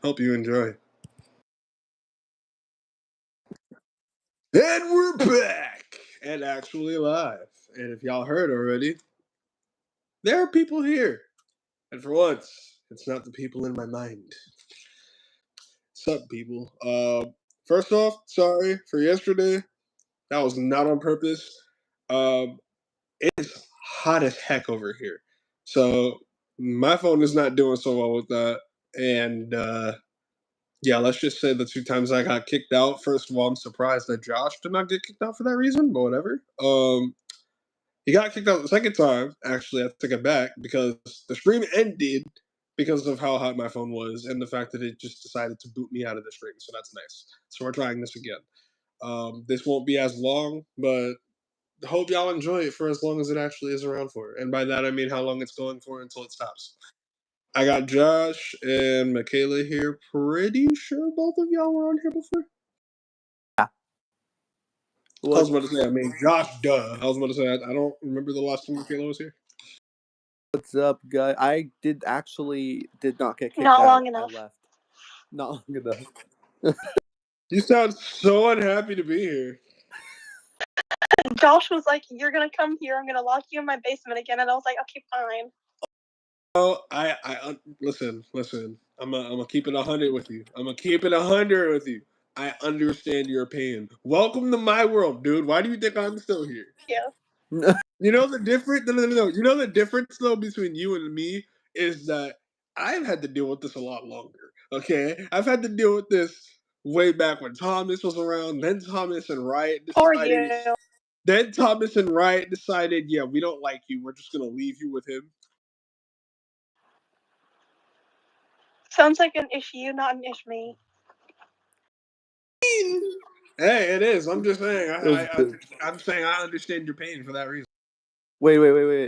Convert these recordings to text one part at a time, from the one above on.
Hope you enjoy. And we're back and actually live. And if y'all heard already, there are people here. And for once, it's not the people in my mind. Sup, people? First off, sorry for yesterday. That was not on purpose. Um, it's hot as heck over here. So my phone is not doing so well with that. And yeah, let's just say the two times I got kicked out. First of all, I'm surprised that Josh did not get kicked out for that reason, but whatever. He got kicked out the second time. Actually, I took it back because the stream ended because of how hot my phone was and the fact that it just decided to boot me out of the stream. So that's nice. So we're trying this again. This won't be as long, but hope y'all enjoy it for as long as it actually is around for. And by that I mean how long it's going for until it stops. I got Josh and Michaela here. Pretty sure both of y'all were on here before. I was about to say, I mean, Josh, duh. I was about to say, I don't remember the last time Michaela was here. What's up, guy? I did not get kicked Not out. long enough. I left. Not long enough. You sound so unhappy to be here. Josh was like, "You're gonna come here. I'm gonna lock you in my basement again," and I was like, "Okay, fine." Oh, I listen. I'm gonna keep it 100 with you. I'm gonna keep it 100 with you. I understand your pain. Welcome to my world, dude. Why do you think I'm still here? Yeah. You know the difference? No. You know the difference though between you and me is that I've had to deal with this a lot longer. Okay, I've had to deal with this way back when Thomas was around. Then Thomas and Riot Or decided. you. Then Thomas and Riot decided, yeah, we don't like you. We're just gonna leave you with him. Sounds like an issue, not an ish me. Hey, it is. I'm just saying. I'm saying I understand your pain for that reason. Wait.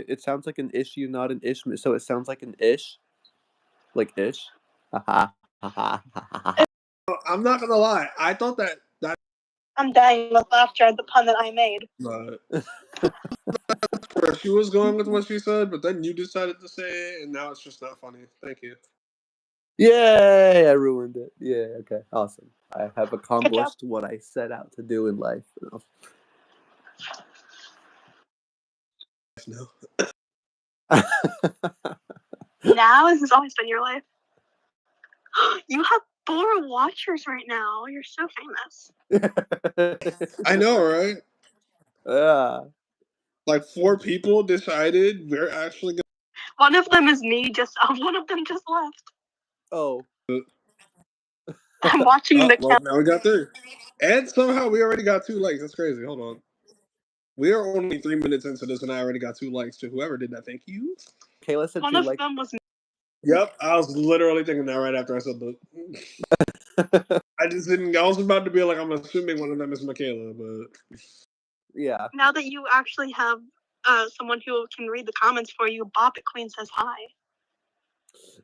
It sounds like an issue, not an ish. So it sounds like an ish? Like ish? Haha. I'm not gonna lie. I thought that. I'm dying with laughter at the pun that I made. But where she was going with what she said, but then you decided to say it, and now it's just not funny. Thank you. Yay! I ruined it. Yeah, okay. Awesome. I have accomplished what I set out to do in life. No. Now this has always been your life. You have 4 watchers right now. You're so famous. I know, right? Yeah. Like 4 people decided we're actually gonna. One of them is me. One of them just left. Oh. I'm watching the count. Now we got 3, and somehow we already got 2 likes. That's crazy. Hold on. We are only 3 minutes into this, and I already got 2 likes to whoever did that. Thank you. Kayla said One of them was me. Yep, I was literally thinking that right after I said that. I just didn't. I was about to be like, I'm assuming one of them is Michaela, but yeah. Now that you actually have someone who can read the comments for you, Bobbit Queen says hi.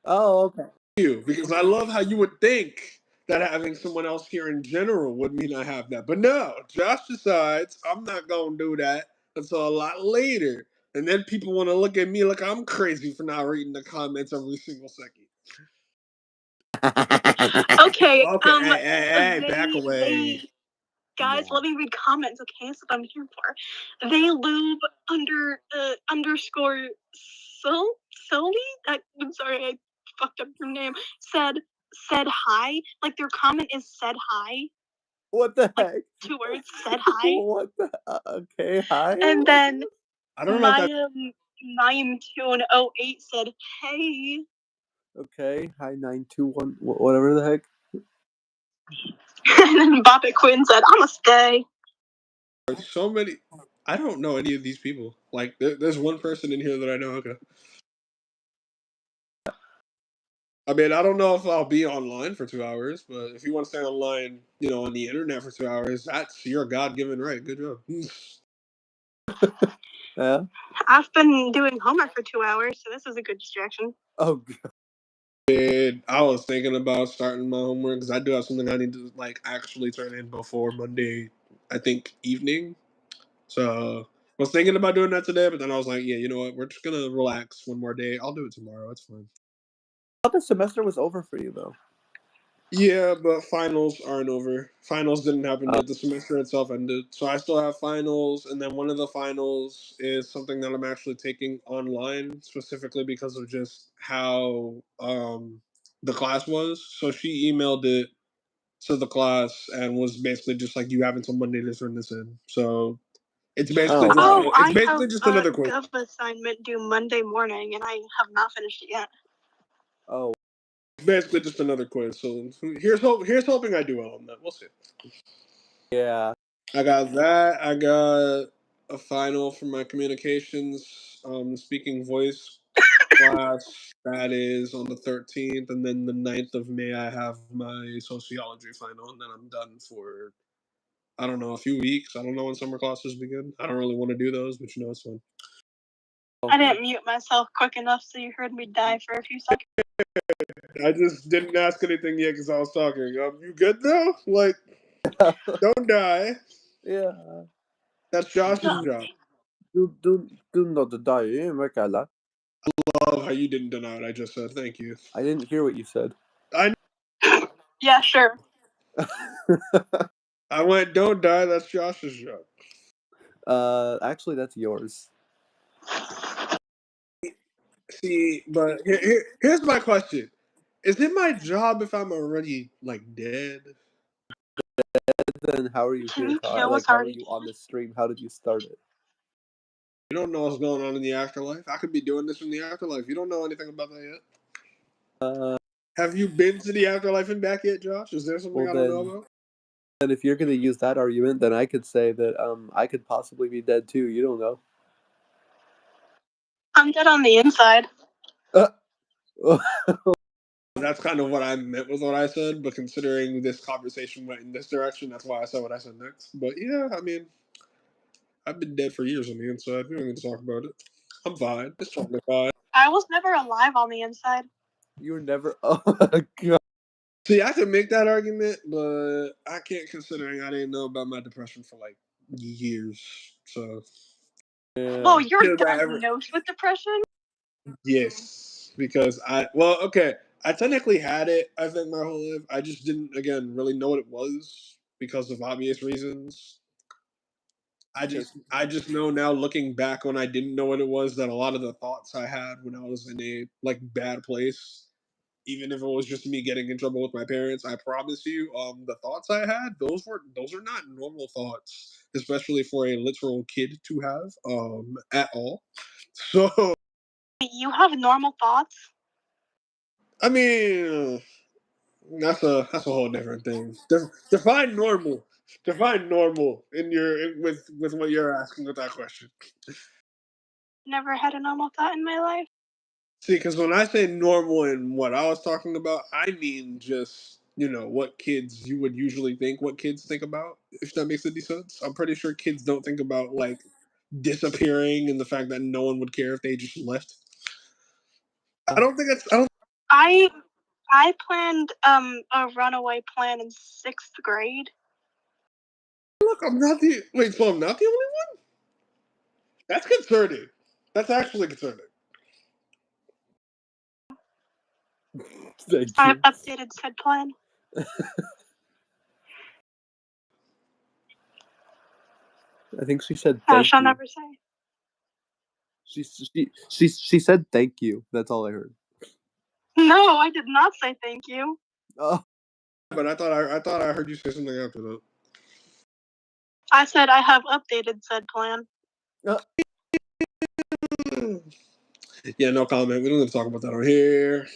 Oh, okay. You, because I love how you would think that having someone else here in general would mean I have that, but no. Josh decides I'm not gonna do that until a lot later, and then people want to look at me like I'm crazy for not reading the comments every single second. Okay. Hey, back away. Guys, let me read comments, okay? That's what I'm here for. They lube underscore Sully? I'm sorry, I fucked up your name. Said hi. Like their comment is said hi. What the Like, heck? 2 words, said hi. What the? Okay, hi. And then I don't know. Mayim208 said, hey. Okay, hi 921, whatever the heck. And then Bobbit Quinn said, I'ma stay. There's so many. I don't know any of these people. Like, there's one person in here that I know. Okay. I mean, I don't know if I'll be online for 2 hours, but if you want to stay online, on the internet for 2 hours, that's your God-given right. Good job. Yeah. I've been doing homework for 2 hours, so this is a good distraction. Oh, God. And I was thinking about starting my homework because I do have something I need to actually turn in before Monday, I think evening. So I was thinking about doing that today, but then I was like, yeah, you know what? We're just gonna relax one more day. I'll do it tomorrow. It's fine. thought the semester was over for you though. Yeah, but finals aren't over. Finals didn't happen yet. The semester itself ended. So I still have finals, and then one of the finals is something that I'm actually taking online, specifically because of just how the class was. So she emailed it to the class and was basically just like, "You have until Monday to turn this in." So it's basically wow. it's I basically have just a another quiz. Gov assignment due Monday morning, and I have not finished it yet. Oh, It's basically just another quiz. So here's hoping I do well on that. We'll see. yeah. I got that. I got a final for my communications speaking voice class. That is on the 13th, and then the 9th of May I have my sociology final, and then I'm done for I don't know, a few weeks. I don't know when summer classes begin. I don't really want to do those, but you know it's fun. I didn't mute myself quick enough, so you heard me die for a few seconds. I just didn't ask anything yet because I was talking. You good though? Like, don't die. Yeah. That's Josh's job. Do not die, Michaela. Love how you didn't deny what I just said. Thank you. I didn't hear what you said. Yeah, sure. I went, don't die. That's Josh's job. Actually, that's yours. See, but here's my question: is it my job if I'm already like dead? Then how are you Can here? you kill Like, us how are already? you on this stream? How did you start it? You don't know what's going on in the afterlife. I could be doing this in the afterlife. You don't know anything about that yet. Have you been to the afterlife and back yet, Josh? Is there something Well, I don't know about? And if you're gonna use that argument, then I could say that I could possibly be dead too. You don't know. I'm dead on the inside. That's kind of what I meant with what I said, but considering this conversation went in this direction, that's why I said what I said next. But yeah, I mean, I've been dead for years on the inside. We don't need to talk about it. I'm fine. It's totally fine. I was never alive on the inside. You were never. Oh my god. See, I could make that argument, but I can't, considering I didn't know about my depression for like years. So Yeah. Oh, you're Yeah, that ever- diagnosed with depression? yes, because I technically had it. I think my whole life. I just didn't again really know what it was because of obvious reasons. I just know now, looking back when I didn't know what it was, that a lot of the thoughts I had when I was in a like bad place, even if it was just me getting in trouble with my parents, I promise you, the thoughts I had, those are not normal thoughts, especially for a literal kid to have, at all. So You have normal thoughts? I mean, that's a whole different thing. Define normal. Define normal with what you're asking with that question. Never had a normal thought in my life. See, because when I say normal and what I was talking about, I mean just, what kids you would usually think what kids think about, if that makes any sense. I'm pretty sure kids don't think about, like, disappearing and the fact that no one would care if they just left. I don't think that's. I planned a runaway plan in 6th grade. Look, I'm not the. Wait, so I'm not the only one? That's concerning. That's actually concerning. Thank I've you. updated said plan. I think she said I thank shall you. never say. She said thank you. That's all I heard. No, I did not say thank you. Oh. But I thought I heard you say something after that. I said I have updated said plan. Yeah, no comment. We don't need to talk about that on here.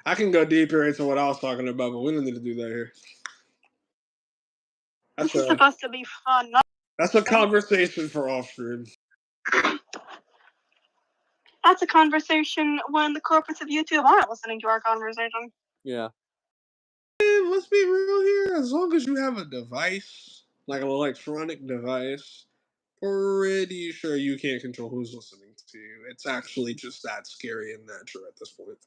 I can go deeper into what I was talking about, but we don't need to do that here. This is supposed to be fun. That's a conversation for off stream. That's a conversation when the corporates of YouTube aren't listening to our conversation. Yeah. Let's be real here. As long as you have a device, like an electronic device, pretty sure you can't control who's listening to you. It's actually just that scary in nature at this point.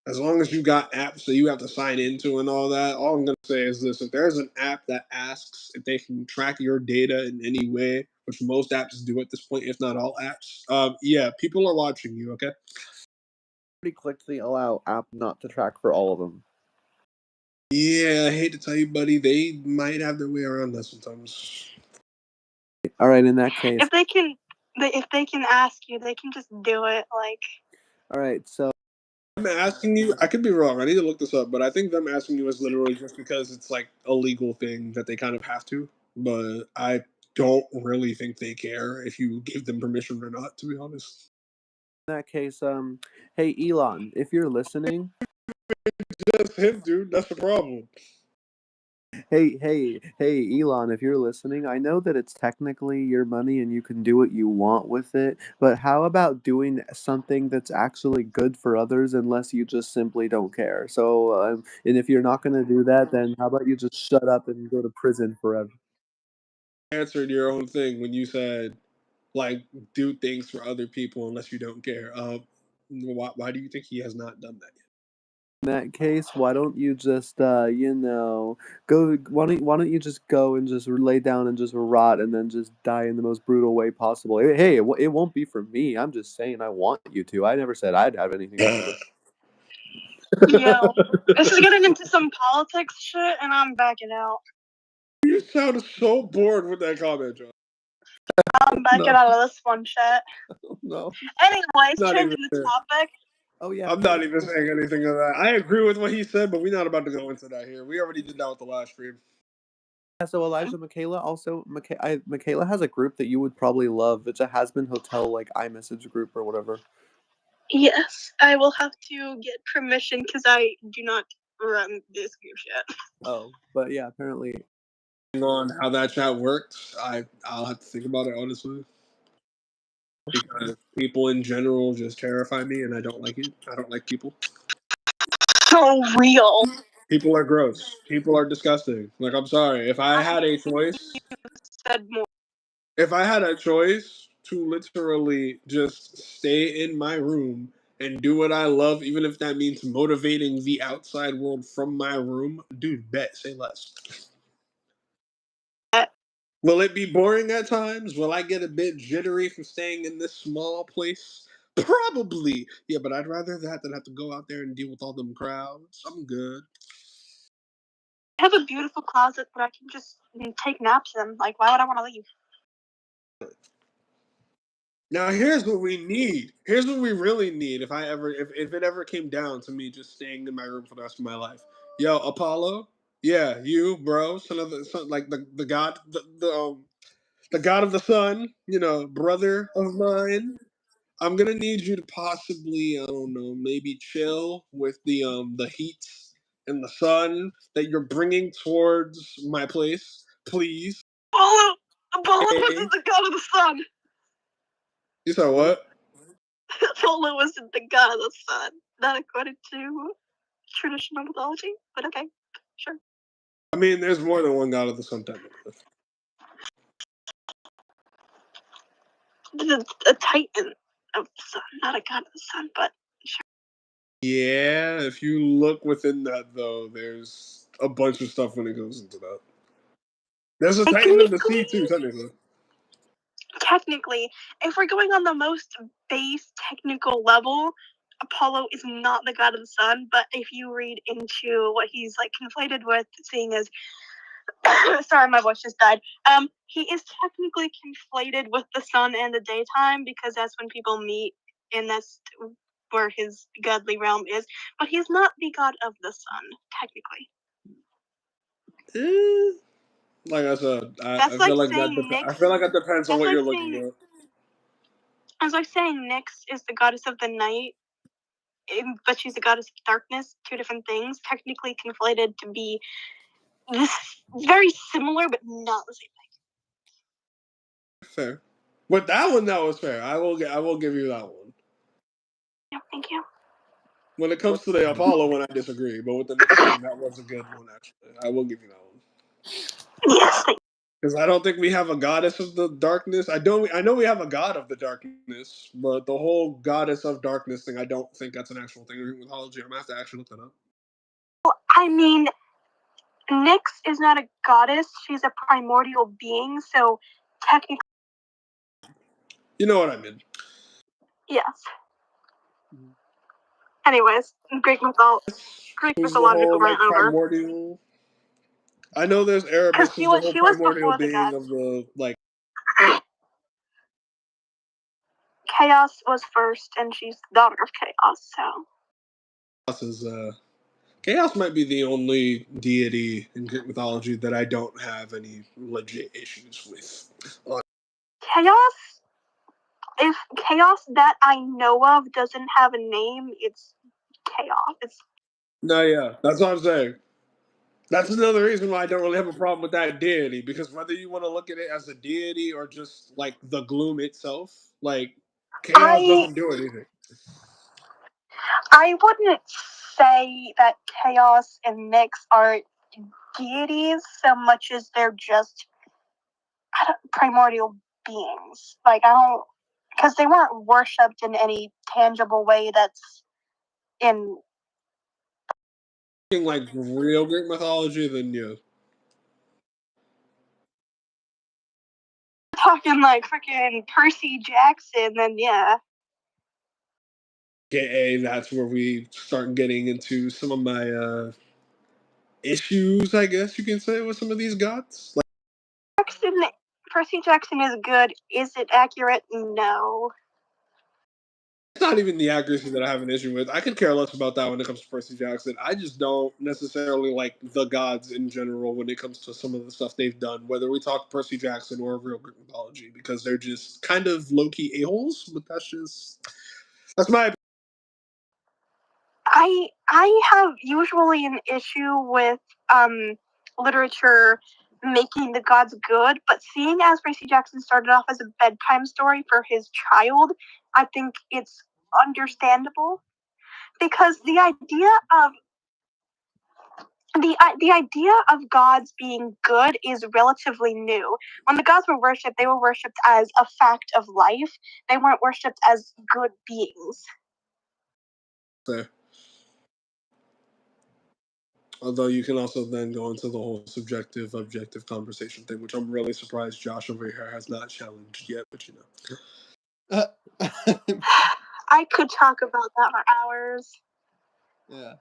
As long as you got apps that you have to sign into and all that, all I'm gonna say is this: if there's an app that asks if they can track your data in any way, which most apps do at this point, if not all apps, yeah, people are watching you. Okay. Already clicked the allow app not to track for all of them. Yeah, I hate to tell you, buddy, they might have their way around that sometimes. All right, in that case. If they can ask you, they can just do it. Like, All right, so I'm asking you. I could be wrong. I need to look this up, but I think them asking you is literally just because it's like a legal thing that they kind of have to. But I don't really think they care if you give them permission or not. To be honest. in that case, hey Elon, if you're listening, Just him, dude. That's the problem. hey Elon, if you're listening, I know that it's technically your money and you can do what you want with it, but how about doing something that's actually good for others unless you just simply don't care? So, and if you're not going to do that, then how about you just shut up and go to prison forever? Answered your own thing when you said like do things for other people unless you don't care. Why do you think he has not done that yet? In that case, why don't you just go? Why don't you just go and just lay down and just rot and then just die in the most brutal way possible? Hey, it won't be for me. I'm just saying I want you to. I never said I'd have anything to do with yo, this is getting into some politics shit, and I'm backing out. You sound so bored with that comment, John. I'm backing out of this one chat. No. Anyways, Not changing even the fair. topic. Oh yeah. I'm not even saying anything of that. I agree with what he said, but we're not about to go into that here. We already did that with the last stream. Yeah, so Elijah, Michaela also Michaela has a group that you would probably love. It's a Has-Been Hotel like iMessage group or whatever. Yes, I will have to get permission because I do not run this group yet. Oh, but yeah, apparently. On how that chat works, I'll have to think about it honestly. Because people in general just terrify me, and I don't like it. I don't like people. So real. People are gross. People are disgusting. Like, I'm sorry. If I had a choice, Said more. if I had a choice to literally just stay in my room and do what I love, even if that means motivating the outside world from my room, dude, bet, say less. Will it be boring at times? Will I get a bit jittery from staying in this small place? Probably. Yeah, but I'd rather that than have to go out there and deal with all them crowds. I'm good. I have a beautiful closet that I can just take naps in. Like, why would I want to leave? Now here's what we need. Here's what we really need. If it ever came down to me just staying in my room for the rest of my life. Yo, Apollo. Yeah, you, bro, like the god, the god of the sun. You know, brother of mine. I'm gonna need you to possibly, I don't know, maybe chill with the heat and the sun that you're bringing towards my place, please. Apollo Hey. isn't the god of the sun. You said what? Apollo isn't the god of the sun. Not according to traditional mythology, but okay, sure. I mean, there's more than one god of the sun technically. A titan of the sun, not a god of the sun, but sure. Yeah, if you look within that though, there's a bunch of stuff when it goes into that. There's a titan of the sea too, technically. Technically, if we're going on the most base technical level, Apollo is not the god of the sun, but if you read into what he's like conflated with, seeing as sorry, my voice just died. He is technically conflated with the sun and the daytime because that's when people meet, and that's where his godly realm is. But he's not the god of the sun, technically. Like I said, I That's feel like like saying that. Nyx. I feel like that depends on That's what like you're looking saying. at. It's like saying Nyx is the goddess of the night, but she's the goddess of darkness. Two different things, technically conflated to be this very similar, but not the same thing. Fair. With that one, that was fair. I will give you that one. Yeah, thank you. When it comes to the Apollo one, I disagree. But with the next one, that was a good one, actually. I will give you that one. Yes, thank you. Because I don't think we have a goddess of the darkness. I know we have a god of the darkness, but the whole goddess of darkness thing, I don't think that's an actual thing in Greek mythology. I'm gonna have to actually look that up. I mean, Nyx is not a goddess; she's a primordial being. So technically, You know what I mean? yes. Anyways, Greek mythological rant over. Primordial. I know there's Erebus, Because who's the she whole was primordial before the being gods. of the like. Chaos was first, and she's the daughter of Chaos. So Chaos might be the only deity in Greek mythology that I don't have any legit issues with. Chaos, if Chaos that I know of doesn't have a name, it's Chaos. No, yeah, that's what I'm saying. That's another reason why I don't really have a problem with that deity, because whether you want to look at it as a deity or just like the gloom itself, like Chaos doesn't do anything. I wouldn't say that Chaos and Nyx are deities so much as they're just primordial beings. Like, I don't, because they weren't worshipped in any tangible way that's in Like real Greek mythology, then yeah. talking like freaking Percy Jackson, then yeah. That's where we start getting into some of my issues, I guess you can say, with some of these gods. Like, Percy Jackson is good. Is it accurate? No. it's not even the accuracy that I have an issue with. I could care less about that when it comes to Percy Jackson. I just don't necessarily like the gods in general when it comes to some of the stuff they've done, whether we talk Percy Jackson or real Greek mythology, because they're just kind of low-key a-holes, but that's my opinion. I have usually an issue with literature making the gods good, but seeing as Percy Jackson started off as a bedtime story for his child, I think it's understandable, because the idea of gods being good is relatively new. When the gods were worshipped, they were worshipped as a fact of life. They weren't worshipped as good beings. Fair. Although you can also then go into the whole subjective, objective conversation thing, which I'm really surprised Josh over here has not challenged yet, but you know. I could talk about that for hours. Yeah.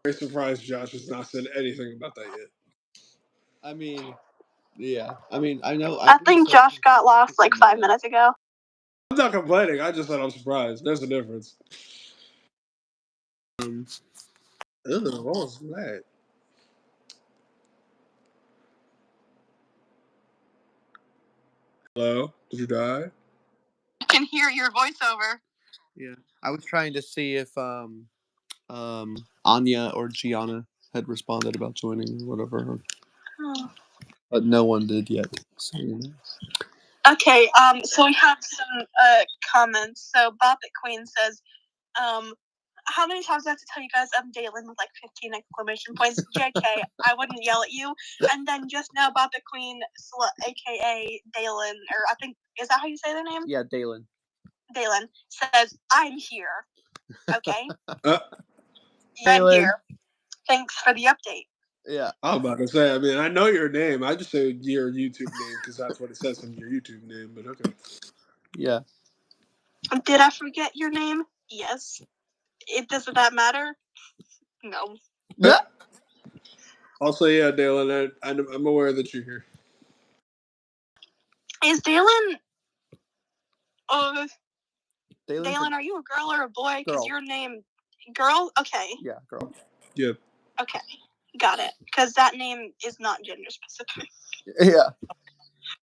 Very surprised Josh has not said anything about that yet. I mean, yeah. I mean, I know. I think Josh got lost like 5 minutes ago. I'm not complaining. I just said I'm surprised. There's a difference. Ew, what was that? Hello? Did you die? I can hear your voiceover. Yeah, I was trying to see if Anya or Gianna had responded about joining or whatever, but no one did yet. So, you know. Okay, so we have some comments. So Bobbit Queen says, how many times do I have to tell you guys I'm Dalen with like 15 exclamation points? JK, I wouldn't yell at you. And then just now Bobbit Queen, aka Dalen, or I think, is that how you say their name? Yeah, Dalen. Dalen says, I'm here. Okay? I'm Dalen. here. Thanks for the update. Yeah. I was about to say, I mean, I know your name. I just say your YouTube name because that's what it says on your YouTube name, but okay. Yeah. Did I forget your name? Yes. Doesn't that matter? No. Yeah. Also, yeah, Dalen, I'm aware that you're here. Is Dalen... Dalen's Dalen, are you a girl or a boy? Because girl. your name... Girl? Okay. Yeah, girl. Yeah. Okay. Got it. Because that name is not gender specific. Yeah.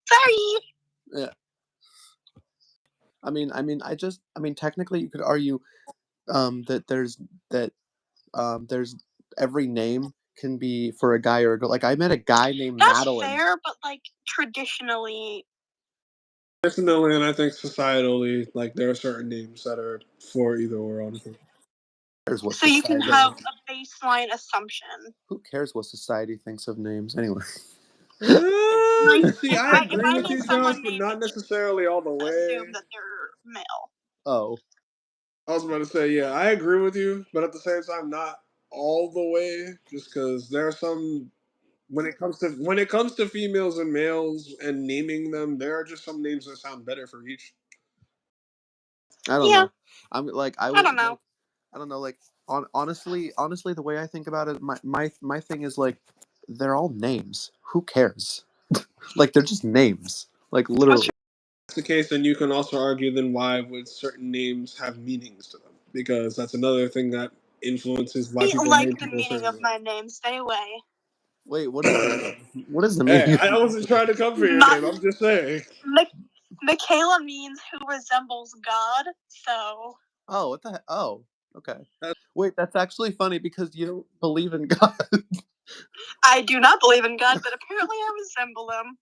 Sorry! Yeah. I mean, technically you could argue that there's every name can be for a guy or a girl. Like, I met a guy named That's Madeline. fair, but like traditionally, and I think societally, like there are certain names that are for either or, honestly. So you can have a baseline assumption. Who cares what society thinks of names anyway? See, I agree with you, Josh, but not necessarily all the way. Assume that they're male. Oh. I was about to say, yeah, I agree with you, but at the same time, not all the way. Just because there are some when it comes to females and males and naming them, there are just some names that sound better for each. I don't know. I'm like I don't know. Like, I don't know. Like honestly, the way I think about it, my thing is like they're all names. Who cares? Like they're just names. Like literally. If that's the case, then you can also argue then why would certain names have meanings to them? Because that's another thing that influences why people like name the people meaning of my name. Stay away. Wait, what is the Hey, meaning? I wasn't trying to come for your My- name. I'm just saying. Michaela means who resembles God. So. Oh, what the heck? Oh, okay. That's- Wait, that's actually funny because you don't believe in God. I do not believe in God, but apparently I resemble him.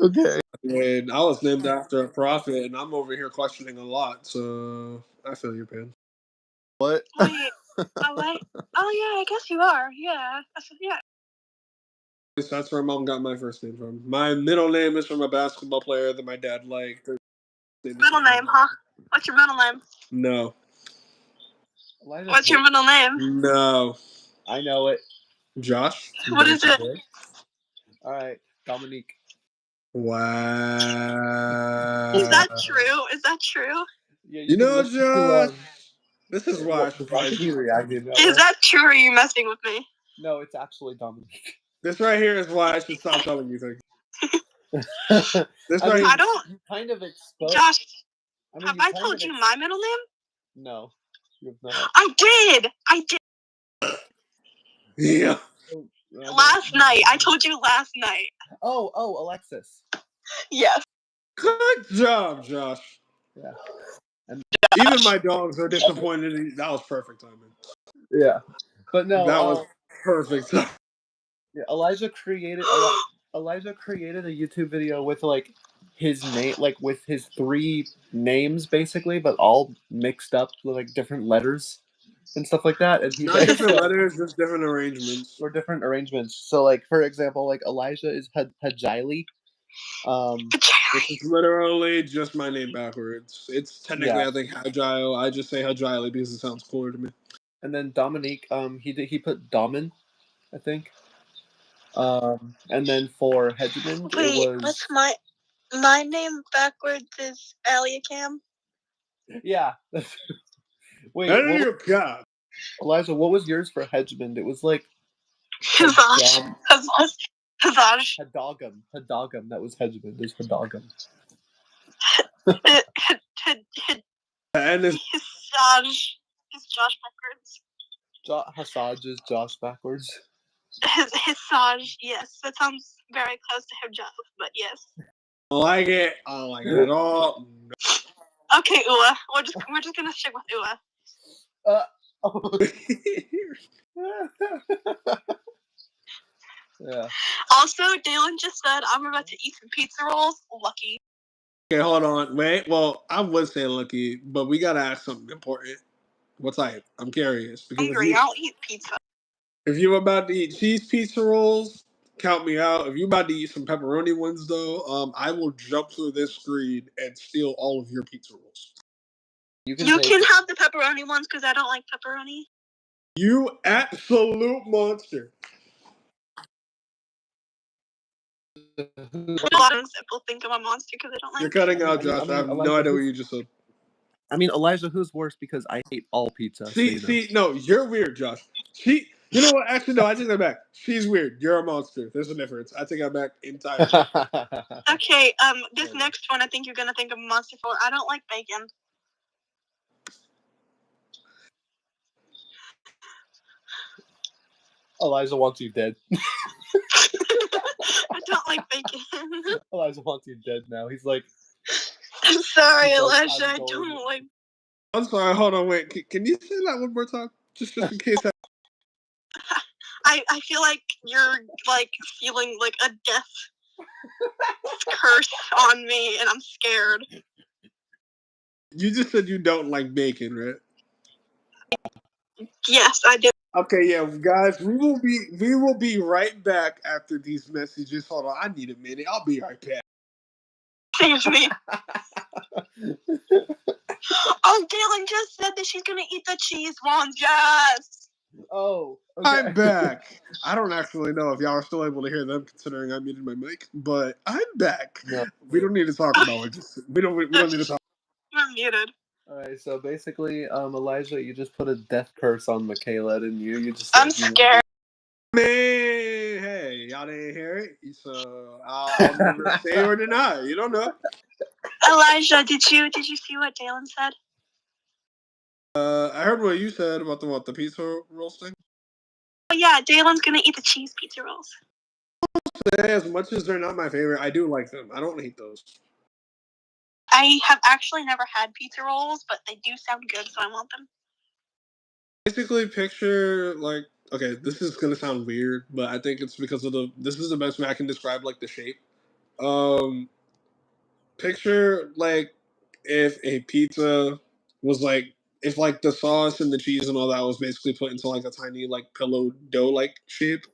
Okay. And I was named after a prophet, and I'm over here questioning a lot. So I feel your pain. What? Wait. Oh yeah, I guess you are. Yeah. Yeah. That's where mom got my first name from. My middle name is from a basketball player that my dad liked. Middle name, huh? What's your middle name? No. What's your middle name? No. I know it. Josh? What is it? All right, Dominique. Wow. Is that true? Is that true? Yeah, You know, listen Josh, to, this is why I should probably he reacted. Is that true, or are you messing with me? No, it's actually Dominique. This right here is why I should stop telling you things. This I right mean, I don't. you kind of exposed. Josh, I mean, have you I kind told of you my middle name? No, you've not. I did. Yeah. Last night. I told you last night. Oh, Alexis. Yes. Good job, Josh. Yeah. Even my dogs are disappointed. That was perfect timing. Yeah. But no, That was perfect timing. yeah, Elijah created a YouTube video with like his name, like with his 3 names basically, but all mixed up with like different letters and stuff like that. And he Not different letters, just different arrangements. or different arrangements. So like for example, like Elijah is Hajili. Which is literally just my name backwards. It's technically, Yeah. I think, Hagile. I just say Hagile because it sounds cooler to me. And then Dominique, he put Domin, I think. And then for Hedgemond, it was. What's my name backwards is Aliacam. Yeah. Wait, There you go. Elijah, what was yours for Hedgemond? It was like Hazaj. Hadogum. That was Hedgemond. There's Hadogum. And it's Is Josh backwards? Hasaj is Josh backwards. Hisaj, yes. That sounds very close to Hijab, but yes. I like it. I don't like it at all. Okay, Ua. We're just gonna stick with Ua. Yeah. Also, Dalen just said I'm about to eat some pizza rolls. Lucky. Okay, hold on. Wait. Well, I was saying lucky, but we gotta ask something important. What type? I'm curious. Because Hungry. I'll eat pizza. if you're about to eat cheese pizza rolls, count me out. If you're about to eat some pepperoni ones, though, I will jump through this screen and steal all of your pizza rolls. You can have the pepperoni ones because I don't like pepperoni. You absolute monster. A lot of people think I'm a monster because I don't like. You're cutting out, Josh. I have no idea what you just said. I mean, Elijah, who's worse? Because I hate all pizza. See, no, you're weird, Josh. You know what? Actually, no, I take that back. She's weird. You're a monster. There's a difference. I take that back entirely. Okay, this next one I think you're gonna think of a monster for. I don't like bacon. Elijah wants you dead. I don't like bacon. Elijah wants you dead now. He's like, I'm sorry, Elijah. I don't like. I'm sorry. Hold on. Wait. Can you say that one more time? Just in case. I feel like you're like feeling like a death curse on me, and I'm scared. You just said you don't like bacon, right? Yes, I did. Okay, yeah, guys, we will be right back after these messages. Hold on, I need a minute. I'll be right back. Excuse me. Oh, Dylan just said that she's gonna eat the cheese ones. Yes. Oh, okay. I'm back. I don't actually know if y'all are still able to hear them, considering I muted my mic. But I'm back. No. We don't need to talk about it. We don't need to talk. You're muted. Alright, so basically, Elijah, you just put a death curse on Michaela, didn't you? You just. I'm scared. Man, hey, y'all didn't hear it, so I'll never say or deny. You don't know. Elijah, did you see what Dylan said? I heard what you said about the pizza rolls thing. Oh yeah, Dylan's gonna eat the cheese pizza rolls. As much as they're not my favorite, I do like them. I don't hate those. I have actually never had pizza rolls, but they do sound good, so I want them. Basically, picture like, okay, this is gonna sound weird, but I think it's because of this is the best way I can describe like the shape. Picture like if a pizza was like, if like the sauce and the cheese and all that was basically put into like a tiny like pillow dough like shape.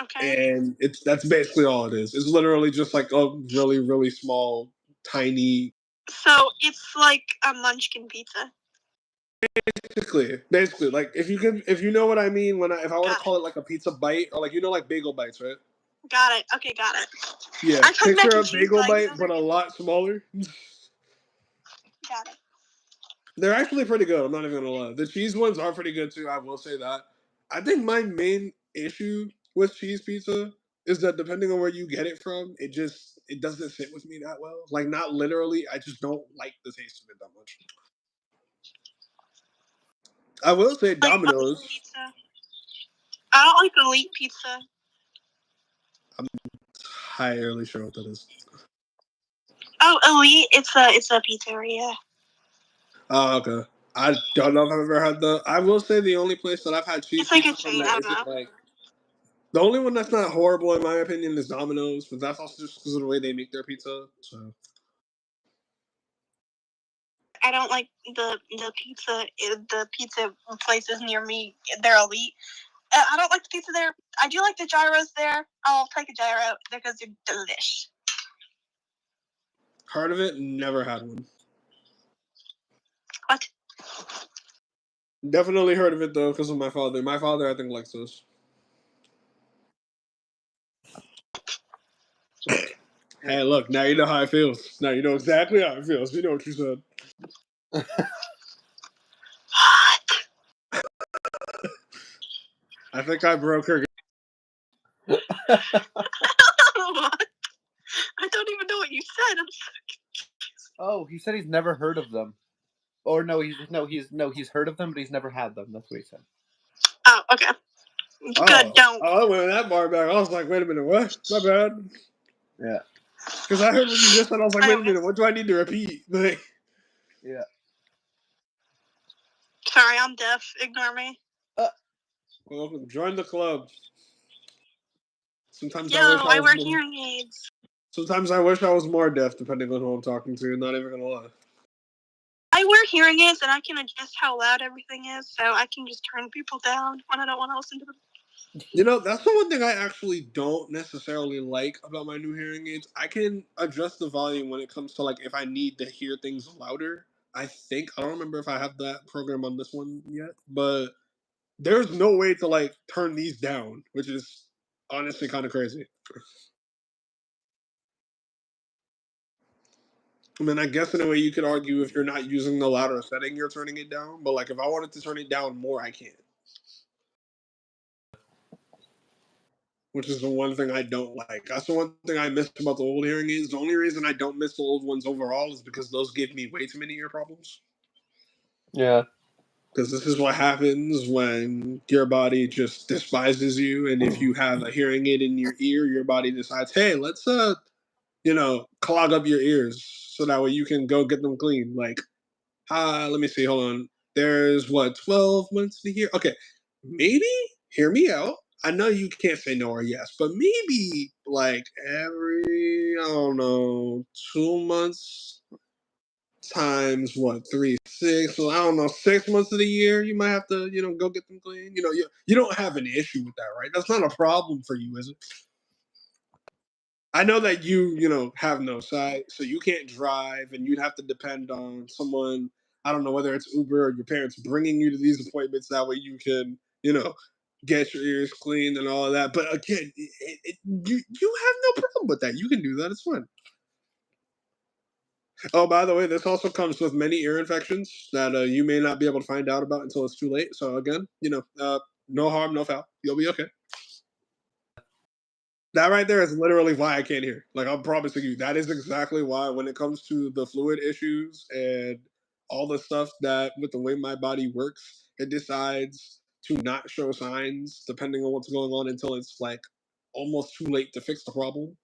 Okay. And that's basically all it is. It's literally just like a really, really small, tiny. So it's like a munchkin pizza. Basically, like if you know what I mean when if I were to Got call it like a pizza bite or like like bagel bites, right? Got it. Okay, got it. Yeah, I thought mac picture a and cheese bagel bites. bite but a lot smaller. Got it. They're actually pretty good. I'm not even gonna lie. The cheese ones are pretty good too. I will say that. I think my main issue with cheese pizza is that depending on where you get it from, it doesn't sit with me that well. Like not literally, I just don't like the taste of it that much. I will say Domino's. Like pizza. I don't like elite pizza. I'm entirely sure what that is. Oh, elite! It's a pizzeria. Oh, okay. I don't know if I've ever had the. I will say the only place that I've had cheese It's like pizza a from chain. that I don't isn't know. like. The only one that's not horrible in my opinion is Domino's, but that's also just because of the way they make their pizza. So. I don't like the pizza places near me. They're elite. I don't like the pizza there. I do like the gyros there. I'll take a gyro because they're delish. Heard of it? Never had one. What? Definitely heard of it though because of my father. My father, I think, likes those. Hey, look! Now you know how it feels. Now you know exactly how it feels. You know what you said. What? I think I broke her. What? I don't even know what you said. Oh, he said he's never heard of them. Or he's heard of them, but he's never had them. That's what he said. Oh, okay. Good. Don't. I went that bar back. I was like, wait a minute, what? My bad. Yeah. Because I heard what you just said. I was like, wait a minute, what do I need to repeat? Like, yeah. Sorry, I'm deaf. Ignore me. Well, join the club. Sometimes I wear hearing aids. Sometimes I wish I was more deaf, depending on who I'm talking to. Not even gonna lie. I wear hearing aids, and I can adjust how loud everything is, so I can just turn people down when I don't want to listen to them. You know, that's the one thing I actually don't necessarily like about my new hearing aids. I can adjust the volume when it comes to like if I need to hear things louder. I don't remember if I have that program on this one yet, but there's no way to like turn these down, which is honestly kind of crazy. I mean, I guess in a way you could argue if you're not using the louder setting, you're turning it down. But like if I wanted to turn it down more, I can't. Which is the one thing I don't like. That's the one thing I miss about the old hearing aids. The only reason I don't miss the old ones overall is because those give me way too many ear problems. Yeah. Because this is what happens when your body just despises you, and if you have a hearing aid in your ear, your body decides, hey, let's clog up your ears so that way you can go get them clean. Like, let me see, hold on. There's 12 months to hear. Okay, maybe hear me out. I know you can't say no or yes, but maybe like every, I don't know, 2 months times what 3, 6. So I don't know, 6 months of the year you might have to go get them clean. You don't have an issue with that, right? That's not a problem for you, is it? I know that you have no sight, so you can't drive, and you'd have to depend on someone. I don't know whether it's Uber or your parents bringing you to these appointments. That way you can get your ears cleaned and all of that. But again, you have no problem with that. You can do that. It's fine. Oh, by the way, this also comes with many ear infections that you may not be able to find out about until it's too late. So again, no harm, no foul. You'll be okay. That right there is literally why I can't hear. Like, I'm promising you, that is exactly why when it comes to the fluid issues and all the stuff that with the way my body works, it decides to not show signs depending on what's going on until it's like almost too late to fix the problem.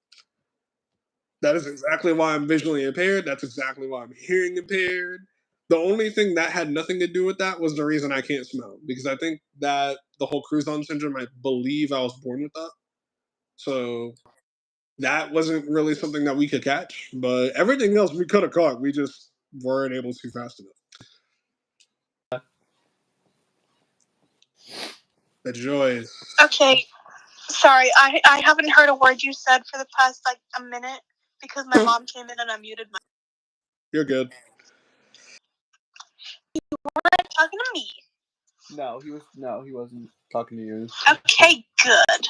That is exactly why I'm visually impaired. That's exactly why I'm hearing impaired. The only thing that had nothing to do with that was the reason I can't smell. Because I think that the whole Cruzon syndrome, I believe I was born with that. So that wasn't really something that we could catch. But everything else we could have caught. We just weren't able to fast enough. The joys. Okay, sorry, I haven't heard a word you said for the past like a minute because my mom came in and I muted my. You're good. You weren't talking to me. No, he wasn't talking to you. Okay, good.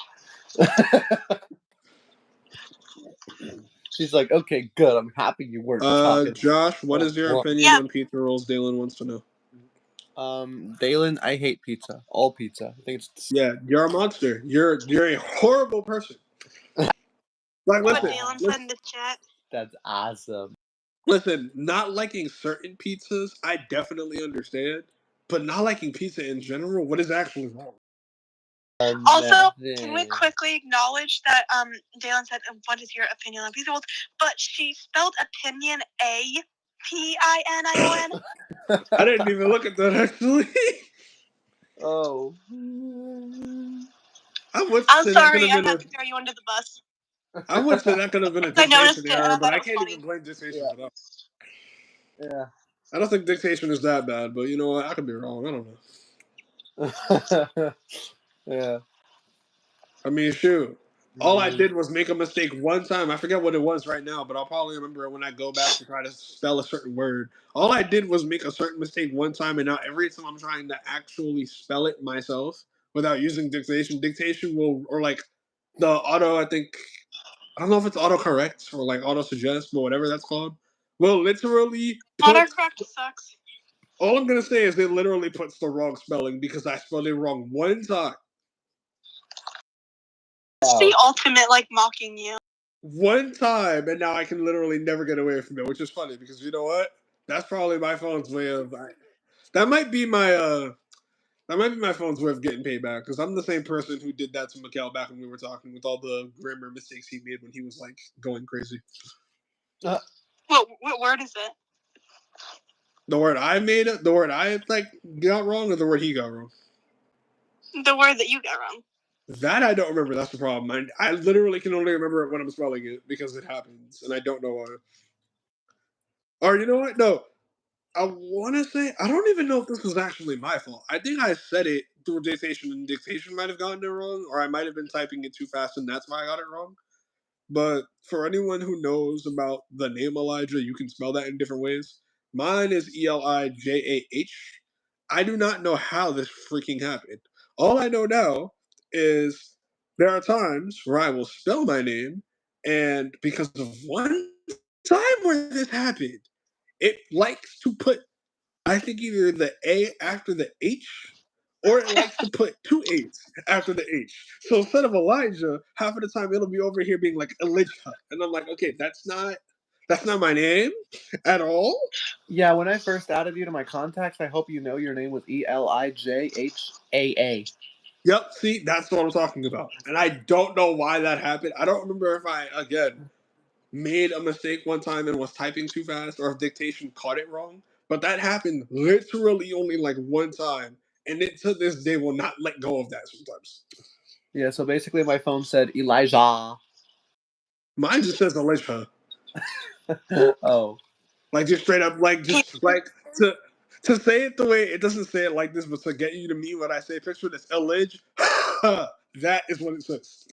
She's like, okay, good. I'm happy you weren't talking. Josh, what is your opinion on pizza rolls? Dalen wants to know. Dalen, I hate pizza. All pizza. I think it's. Yeah, you're a monster. You're a horrible person. Like, What Dalen said in the chat. That's awesome. Listen, not liking certain pizzas, I definitely understand. But not liking pizza in general, what is actually wrong? Also, can we quickly acknowledge that Dalen said, "What is your opinion on pizza rolls?" But she spelled opinion APINION. I didn't even look at that actually. Oh. I'm sorry, I had to throw you under the bus. I would say that could have been a dictation error, but I can't even blame dictation for that. Yeah. I don't think dictation is that bad, but you know what? I could be wrong. I don't know. Yeah. I mean, shoot. All I did was make a mistake one time. I forget what it was right now, but I'll probably remember it when I go back to try to spell a certain word. All I did was make a certain mistake one time, and now every time I'm trying to actually spell it myself without using dictation will, or like the auto, I don't know if it's autocorrect or like auto suggest, but whatever that's called, will literally autocorrect sucks. All I'm gonna say is it literally puts the wrong spelling because I spelled it wrong one time. It's the ultimate like mocking you. One time, and now I can literally never get away from it, which is funny because you know what? That's probably my phone's way of. That might be my phone's way of getting paid back because I'm the same person who did that to Mikhail back when we were talking with all the grammar mistakes he made when he was like going crazy. What word is it? The word I made, the word I like got wrong, or the word he got wrong? The word that you got wrong. That I don't remember. That's the problem. I literally can only remember it when I'm spelling it because it happens, and I don't know why. Or you know what? No, I want to say I don't even know if this was actually my fault. I think I said it through dictation, and dictation might have gotten it wrong, or I might have been typing it too fast, and that's why I got it wrong. But for anyone who knows about the name Elijah, you can spell that in different ways. Mine is Elijah. I do not know how this freaking happened. All I know now is there are times where I will spell my name, and because of one time where this happened, it likes to put, I think, either the A after the H, or it likes to put 2 A's after the H. So instead of Elijah, half of the time it'll be over here being like Elijah. And I'm like, okay, that's not my name at all. Yeah, when I first added you to my contacts, I hope you know your name was ELIJHAA. Yep, see, that's what I'm talking about. And I don't know why that happened. I don't remember if I, again, made a mistake one time and was typing too fast or if dictation caught it wrong. But that happened literally only like one time. And it to this day will not let go of that sometimes. Yeah, so basically my phone said Elijah. Mine just says Elijah. Oh. Like just straight up, like just like to say it the way it doesn't say it like this, but to get you to mean what I say, picture this illige. That is what it says.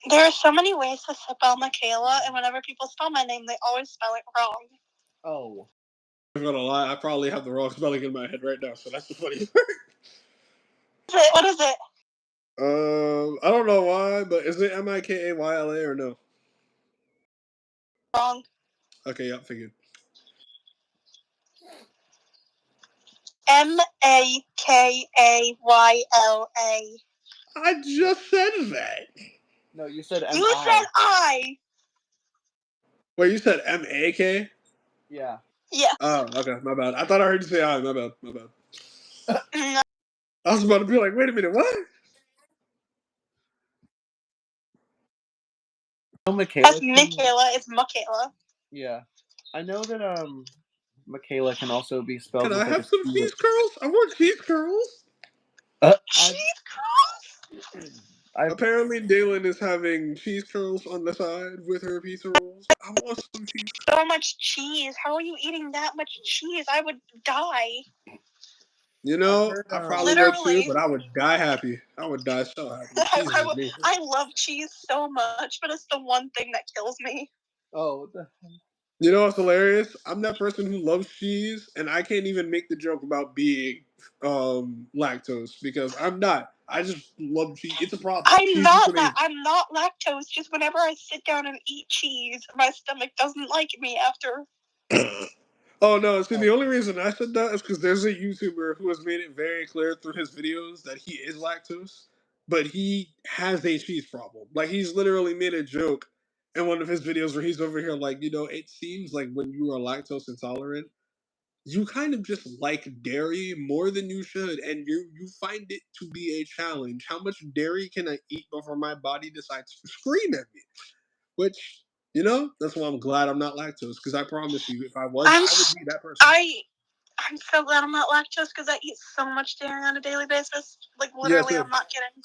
There are so many ways to spell Michaela, and whenever people spell my name, they always spell it wrong. Oh. I'm not gonna lie, I probably have the wrong spelling in my head right now, so that's the funny part. What is it? I don't know why, but is it Mikayla or no? Wrong. Okay, yeah, figured. Makayla. I just said that. No, you said M-I. You said I. Wait, you said M-A-K? Yeah. Yes. Oh, okay, my bad. I thought I heard you say I. My bad. No, I was about to be like, wait a minute, what? No, Michaela. that's Michaela. It's Michaela. Yeah. I know that Michaela can also be spelled Can with I like have a some C. cheese curls? I want cheese curls. Cheese curls? Apparently, Dalen is having cheese curls on the side with her pizza rolls. I want some cheese curls. So much cheese. How are you eating that much cheese? I would die. You know, heard, I probably would too, Literally. but I would die happy. I would die so happy. Cheese is amazing. I love cheese so much, but it's the one thing that kills me. Oh, what the hell? You know what's hilarious? I'm that person who loves cheese, and I can't even make the joke about being lactose because I'm not. I just love cheese. It's a problem. I'm not lactose. Just whenever I sit down and eat cheese, my stomach doesn't like me after. Oh no! See, the only reason I said that is because there's a YouTuber who has made it very clear through his videos that he is lactose, but he has a cheese problem. Like he's literally made a joke in one of his videos where he's over here like, it seems like when you are lactose intolerant, you kind of just like dairy more than you should, and you find it to be a challenge. How much dairy can I eat before my body decides to scream at me? Which, that's why I'm glad I'm not lactose, because I promise you, if I was, I would be that person. I'm so glad I'm not lactose because I eat so much dairy on a daily basis. Like, literally, Yeah, I'm not kidding.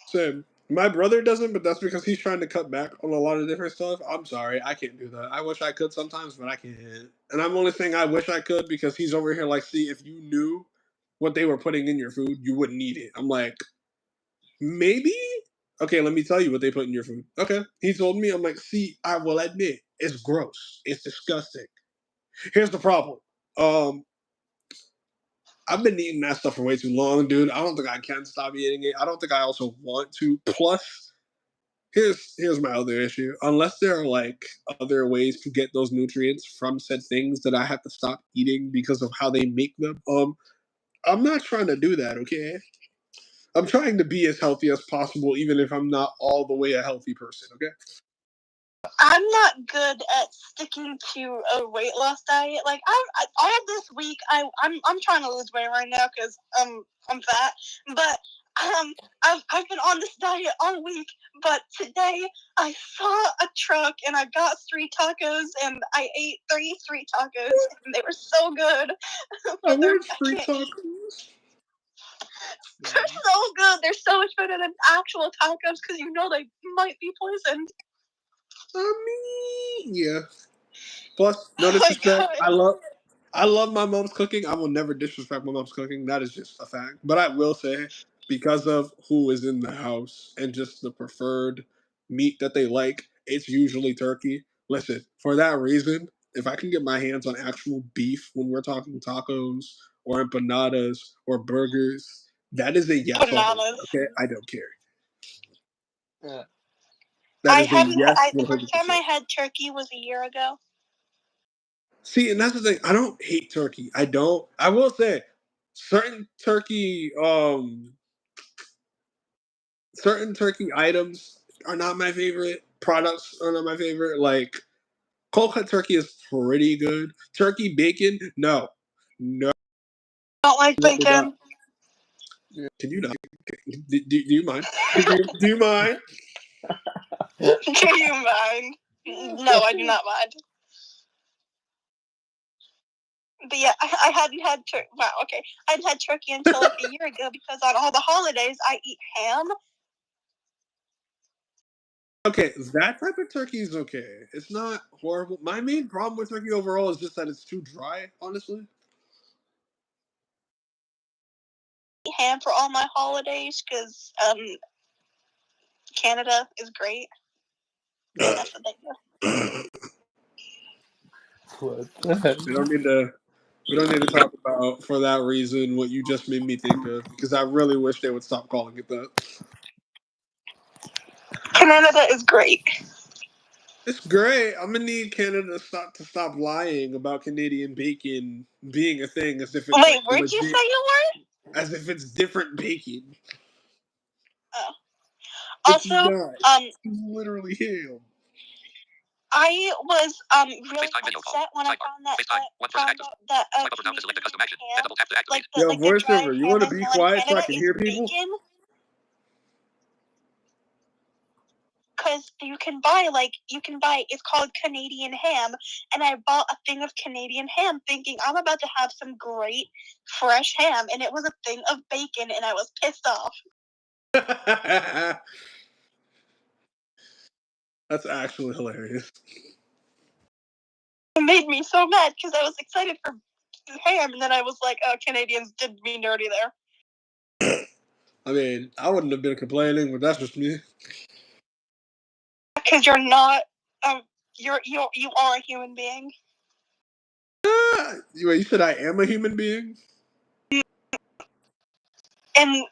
Same. My brother doesn't, but that's because he's trying to cut back on a lot of different stuff. I'm sorry, I can't do that. I wish I could sometimes, but I can't. And I'm only saying I wish I could because he's over here like, see, if you knew what they were putting in your food, you wouldn't eat it. I'm like, maybe? Okay, let me tell you what they put in your food. Okay. He told me, I'm like, see, I will admit, it's gross. It's disgusting. Here's the problem. I've been eating that stuff for way too long, dude. I don't think I can stop eating it. I don't think I also want to. Plus, here's my other issue. Unless there are like other ways to get those nutrients from said things that I have to stop eating because of how they make them, I'm not trying to do that, okay? I'm trying to be as healthy as possible, even if I'm not all the way a healthy person, okay? I'm not good at sticking to a weight loss diet. Like all this week, I'm trying to lose weight right now because I'm fat. But I've been on this diet all week. But today I saw a truck and I got street tacos and I ate three street tacos and they were so good. I want street tacos. They're so good. They're so much better than actual tacos because they might be poisoned. I mean, yeah. Plus, no disrespect. I love my mom's cooking. I will never disrespect my mom's cooking. That is just a fact. But I will say, because of who is in the house and just the preferred meat that they like, it's usually turkey. Listen, for that reason, if I can get my hands on actual beef when we're talking tacos or empanadas or burgers, that is a yes. Okay, I don't care. Yeah. That is a yes. The first time I had turkey was a year ago. See, and that's the thing. I don't hate turkey. I don't. I will say, certain turkey items are not my favorite. Products are not my favorite. Like cold cut turkey is pretty good. Turkey bacon, no. I don't like bacon. Can you not? Do you mind? Do you mind? Do you mind? No, I do not mind. But yeah, I hadn't had turkey. Wow, okay. I hadn't had turkey until like a year ago because on all the holidays I eat ham. Okay, that type of turkey is okay. It's not horrible. My main problem with turkey overall is just that it's too dry, honestly. Ham for all my holidays because Canada is great. And that's what they do. What the heck? We don't need to talk about for that reason what you just made me think of because I really wish they would stop calling it that. Canada is great. It's great. I'm gonna need Canada to stop lying about Canadian bacon being a thing as if it's Wait, like where'd you say legit, you were? as if it's different bacon. Oh. It's Also, not. It's literally ham. I was really upset when I found that Canadian ham, like Yo, the dried voiceover, you ham want I to be sell in quiet so I Canada can is hear people? bacon. Because you can buy it's called Canadian ham, and I bought a thing of Canadian ham thinking I'm about to have some great fresh ham, and it was a thing of bacon, and I was pissed off. That's actually hilarious. It made me so mad because I was excited for ham, and then I was like, oh, Canadians did me dirty there. I mean, I wouldn't have been complaining, but that's just me. Because you're not, you are a human being. Wait, you said I am a human being? And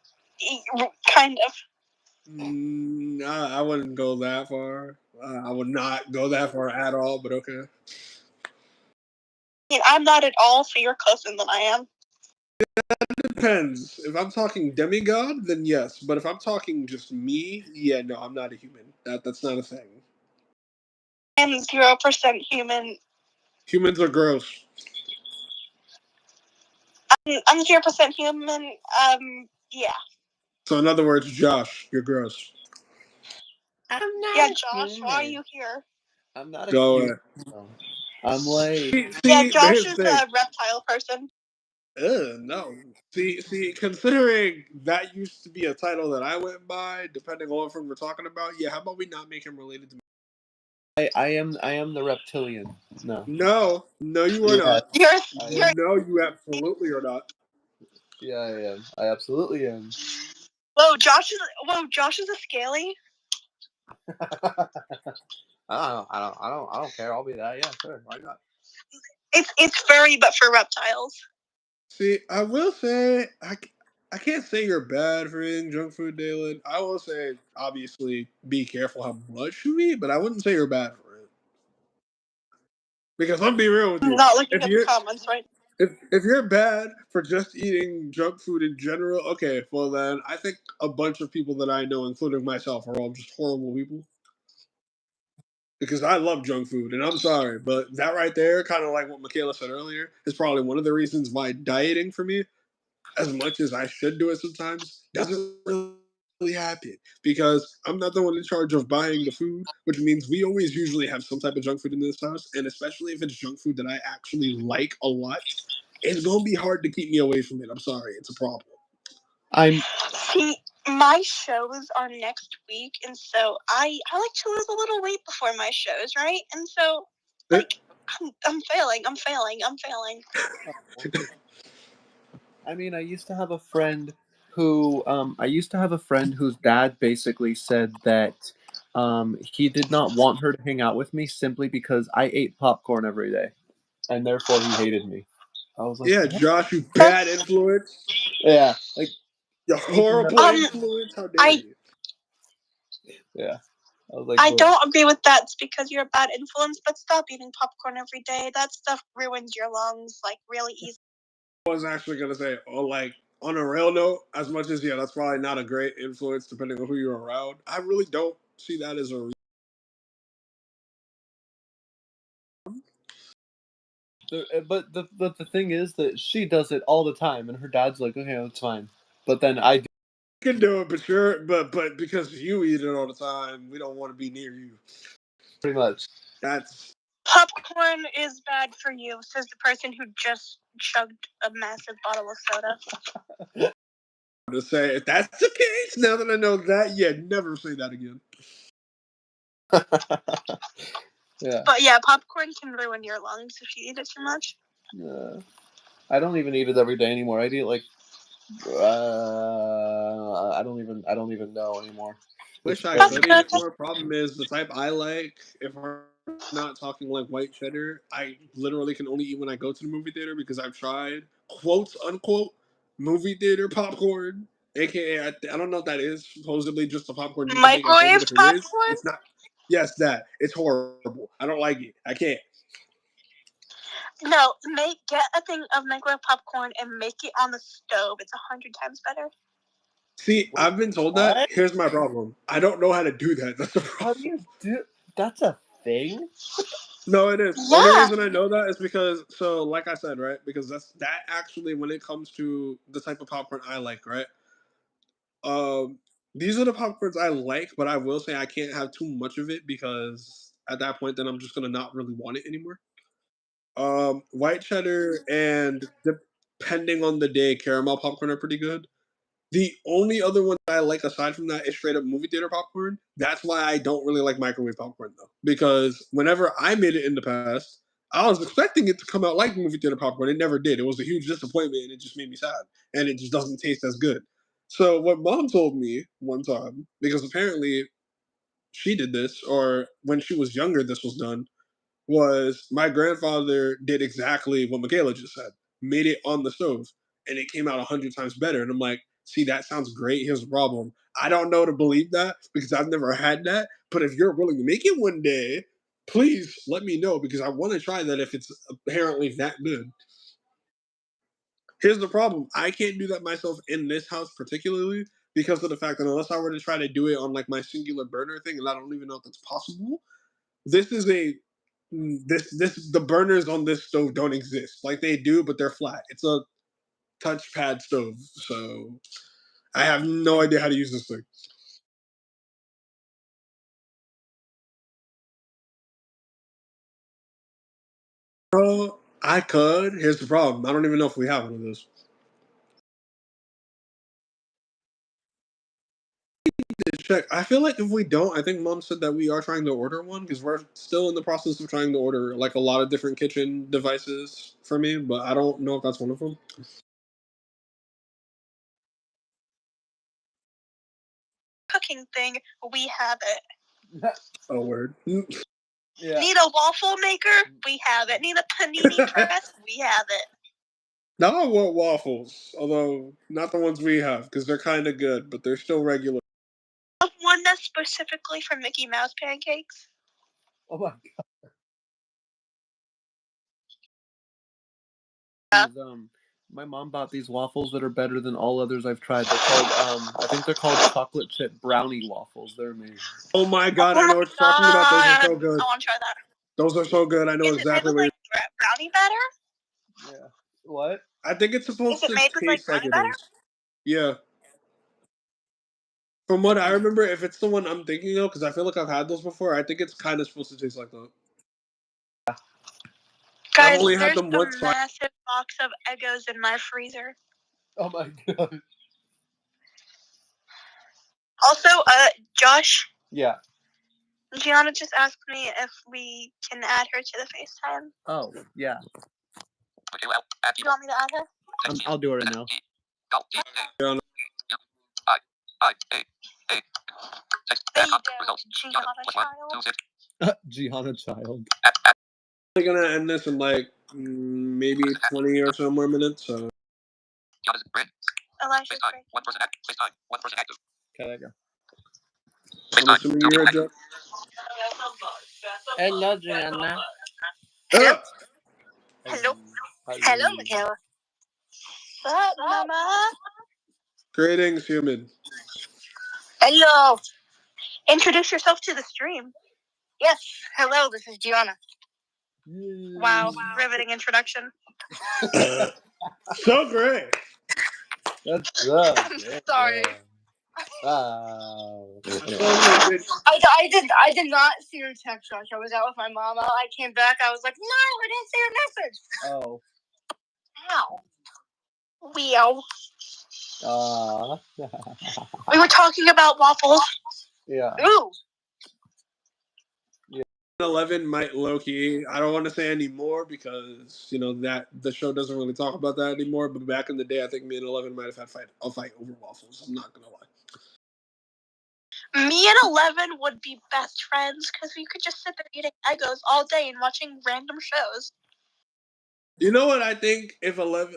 kind of. I wouldn't go that far. I would not go that far at all, but okay. I mean, I'm not at all, so you're closer than I am. It depends. If I'm talking demigod, then yes. But if I'm talking just me, yeah, no, I'm not a human. That's not a thing. I'm 0% human. Humans are gross. I'm 0% human. Yeah. So in other words, Josh, you're gross. I'm not. Yeah, Josh, why are you here? I'm not a Go human. I'm like. Yeah, see, Josh here's is the thing. a reptile person. No. See, considering that used to be a title that I went by, depending on what we're talking about, yeah, how about we not make him related to me? I am the reptilian. No. No, you are not. You're No, you absolutely are not. Yeah, I am. I absolutely am. Josh is a scaly. I don't care. I'll be that. Yeah, sure. Why not? It's furry, but for reptiles. See, I will say I can't say you're bad for eating junk food, Dalen. I will say, obviously, be careful how much you eat, but I wouldn't say you're bad for it. Because I'm be real with I'm you. not looking at the comments, right? If you're bad for just eating junk food in general, okay, well then I think a bunch of people that I know, including myself, are all just horrible people. Because I love junk food, and I'm sorry, but that right there, kind of like what Michaela said earlier, is probably one of the reasons why dieting for me, as much as I should do it sometimes, doesn't really happen. Because I'm not the one in charge of buying the food, which means we always usually have some type of junk food in this house, and especially if it's junk food that I actually like a lot, it's gonna be hard to keep me away from it. I'm sorry, it's a problem. See, my shows are next week, and so I like to lose a little weight before my shows, right? And so, like, I'm failing. I mean, I used to have a friend whose dad basically said that he did not want her to hang out with me simply because I ate popcorn every day, and therefore he hated me. I was like, Yeah, what? Josh, you bad influence. Yeah, like You horrible influence. How dare you? Yeah. I was like, I bro. don't agree with that. It's because you're a bad influence, but stop eating popcorn every day. That stuff ruins your lungs, like, really easy. I was actually gonna say, like, on a real note, as much as, yeah, that's probably not a great influence depending on who you're around, I really don't see that as a But the thing is that she does it all the time, and her dad's like, okay, that's fine. But then I can do it, but sure, but because you eat it all the time, we don't want to be near you. pretty much. That's popcorn is bad for you, says the person who just chugged a massive bottle of soda. to say. If that's the case, now that I know that, yeah, never say that again. Yeah. But yeah, popcorn can ruin your lungs if you eat it too much. I don't even eat it every day anymore. I'd eat like I don't even know anymore. Wish I That's could good. eat more. Problem is, the type I like, if we're not talking like white cheddar, I literally can only eat when I go to the movie theater because I've tried, quotes unquote, movie theater popcorn. AKA, I don't know if that is supposedly just the popcorn you can make at home, but Microwave if it is, popcorn? it's not. Yes, that. It's horrible. I don't like it. I can't. No, get a thing of microwave popcorn and make it on the stove. It's 100 times better. See, I've been told that. What? Here's my problem. I don't know how to do that. That's the How do problem. you do? That's a thing. No, it is. The only reason I know that is because, so like I said, right? Because that actually, when it comes to the type of popcorn I like, right? These are the popcorns I like, but I will say I can't have too much of it because at that point, then I'm just gonna not really want it anymore. White cheddar and depending on the day, caramel popcorn are pretty good. The only other one that I like aside from that is straight up movie theater popcorn. That's why I don't really like microwave popcorn though. Because whenever I made it in the past, I was expecting it to come out like movie theater popcorn. It never did. It was a huge disappointment and it just made me sad. And it just doesn't taste as good. So what mom told me one time, because apparently she did this, or when she was younger this was done, was my grandfather did exactly what Michaela just said, made it on the stove, and it came out 100 times better. And I'm like, see, that sounds great. Here's the problem: I don't know to believe that because I've never had that. But if you're willing to make it one day, please let me know because I want to try that if it's apparently that good. Here's the problem: I can't do that myself in this house, particularly because of the fact that unless I were to try to do it on like my singular burner thing, and I don't even know if that's possible. This is a this the burners on this stove don't exist. Like they do, but they're flat. It's a touchpad stove, so I have no idea how to use this thing. Bro, I could. Here's the problem. I don't even know if we have one of those. Check. I feel like if we don't, I think mom said that we are trying to order one because we're still in the process of trying to order like a lot of different kitchen devices for me, but I don't know if that's one of them. Cooking thing, we have it. Oh, word. Yeah. Need a waffle maker? We have it. Need a panini press? We have it. Now I want waffles, although not the ones we have because they're kind of good, but they're still regular. One that's specifically for Mickey Mouse pancakes. Oh my Yeah. god. My mom bought these waffles that are better than all others I've tried. They're called I think they're called chocolate chip brownie waffles. They're amazing. Oh my god, I know what you're talking about. Those are so good. I want to try that. Those are so good. I know Is it made exactly with where. like brownie batter? Yeah. What? I think it's supposed Is it to made with like taste like brownie it batter? is. Yeah. From what I remember, if it's the one I'm thinking of, because I feel like I've had those before, I think it's kind of supposed to taste like that. Guys, only had there's them a once, so I- massive box of Eggos in my freezer. Oh my god. Also, Josh, Yeah. Gianna just asked me if we can add her to the FaceTime. Oh, yeah. Do you want me to add her? I'll do it right now. Yeah, There you go, Gianna child. Gianna Child. I'm gonna end this in like maybe 20 or so more minutes. So Elijah's Okay, there you go. I'm assuming you're a joke. Hello, Gianna. Hello? Ah! Hello? Hello, Michaela. What, Mama? Greetings, human. Hello. Introduce yourself to the stream. Yes. Hello, this is Gianna. Wow, riveting introduction. So great. That's I'm sorry. Wow. I did not see your text, Josh. I was out with my mama. I came back. I was like, no, I didn't see your message. Oh. Ow. Wheel. Aw. We were talking about waffles. Yeah. Ooh. 11 might low-key, I don't want to say anymore because that the show doesn't really talk about that anymore, but back in the day I think me and 11 might have had a fight over waffles. I'm not gonna lie. Me and 11 would be best friends because we could just sit there eating Eggos all day and watching random shows. You know what I think? If 11,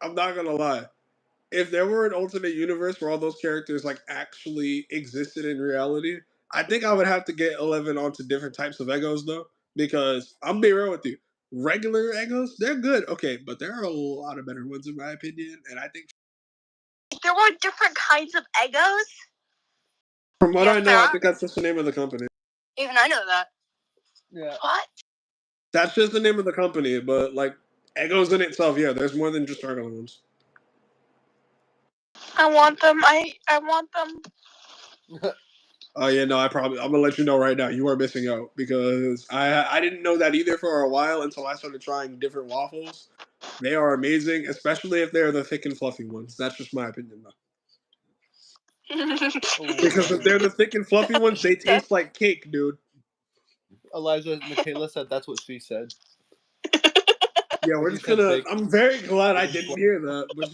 I'm not gonna lie, if there were an alternate universe where all those characters actually existed in reality, I think I would have to get 11 onto different types of Eggos though, because I'm being real with you. Regular Eggos, they're good, okay, but there are a lot of better ones in my opinion, and I think there were different kinds of Eggos. From what I know, I think that's just the name of the company. Even I know that. Yeah. What? That's just the name of the company, but Eggos in itself, yeah, there's more than just regular ones. I want them. I want them. Oh yeah, no, I'm gonna let you know right now. You are missing out because I didn't know that either for a while until I started trying different waffles. They are amazing, especially if they're the thick and fluffy ones. That's just my opinion, though. Because if they're the thick and fluffy ones, they taste like cake, dude. Elijah, Michaela said that's what she said. Yeah, we're just gonna. I'm very glad I didn't hear that, but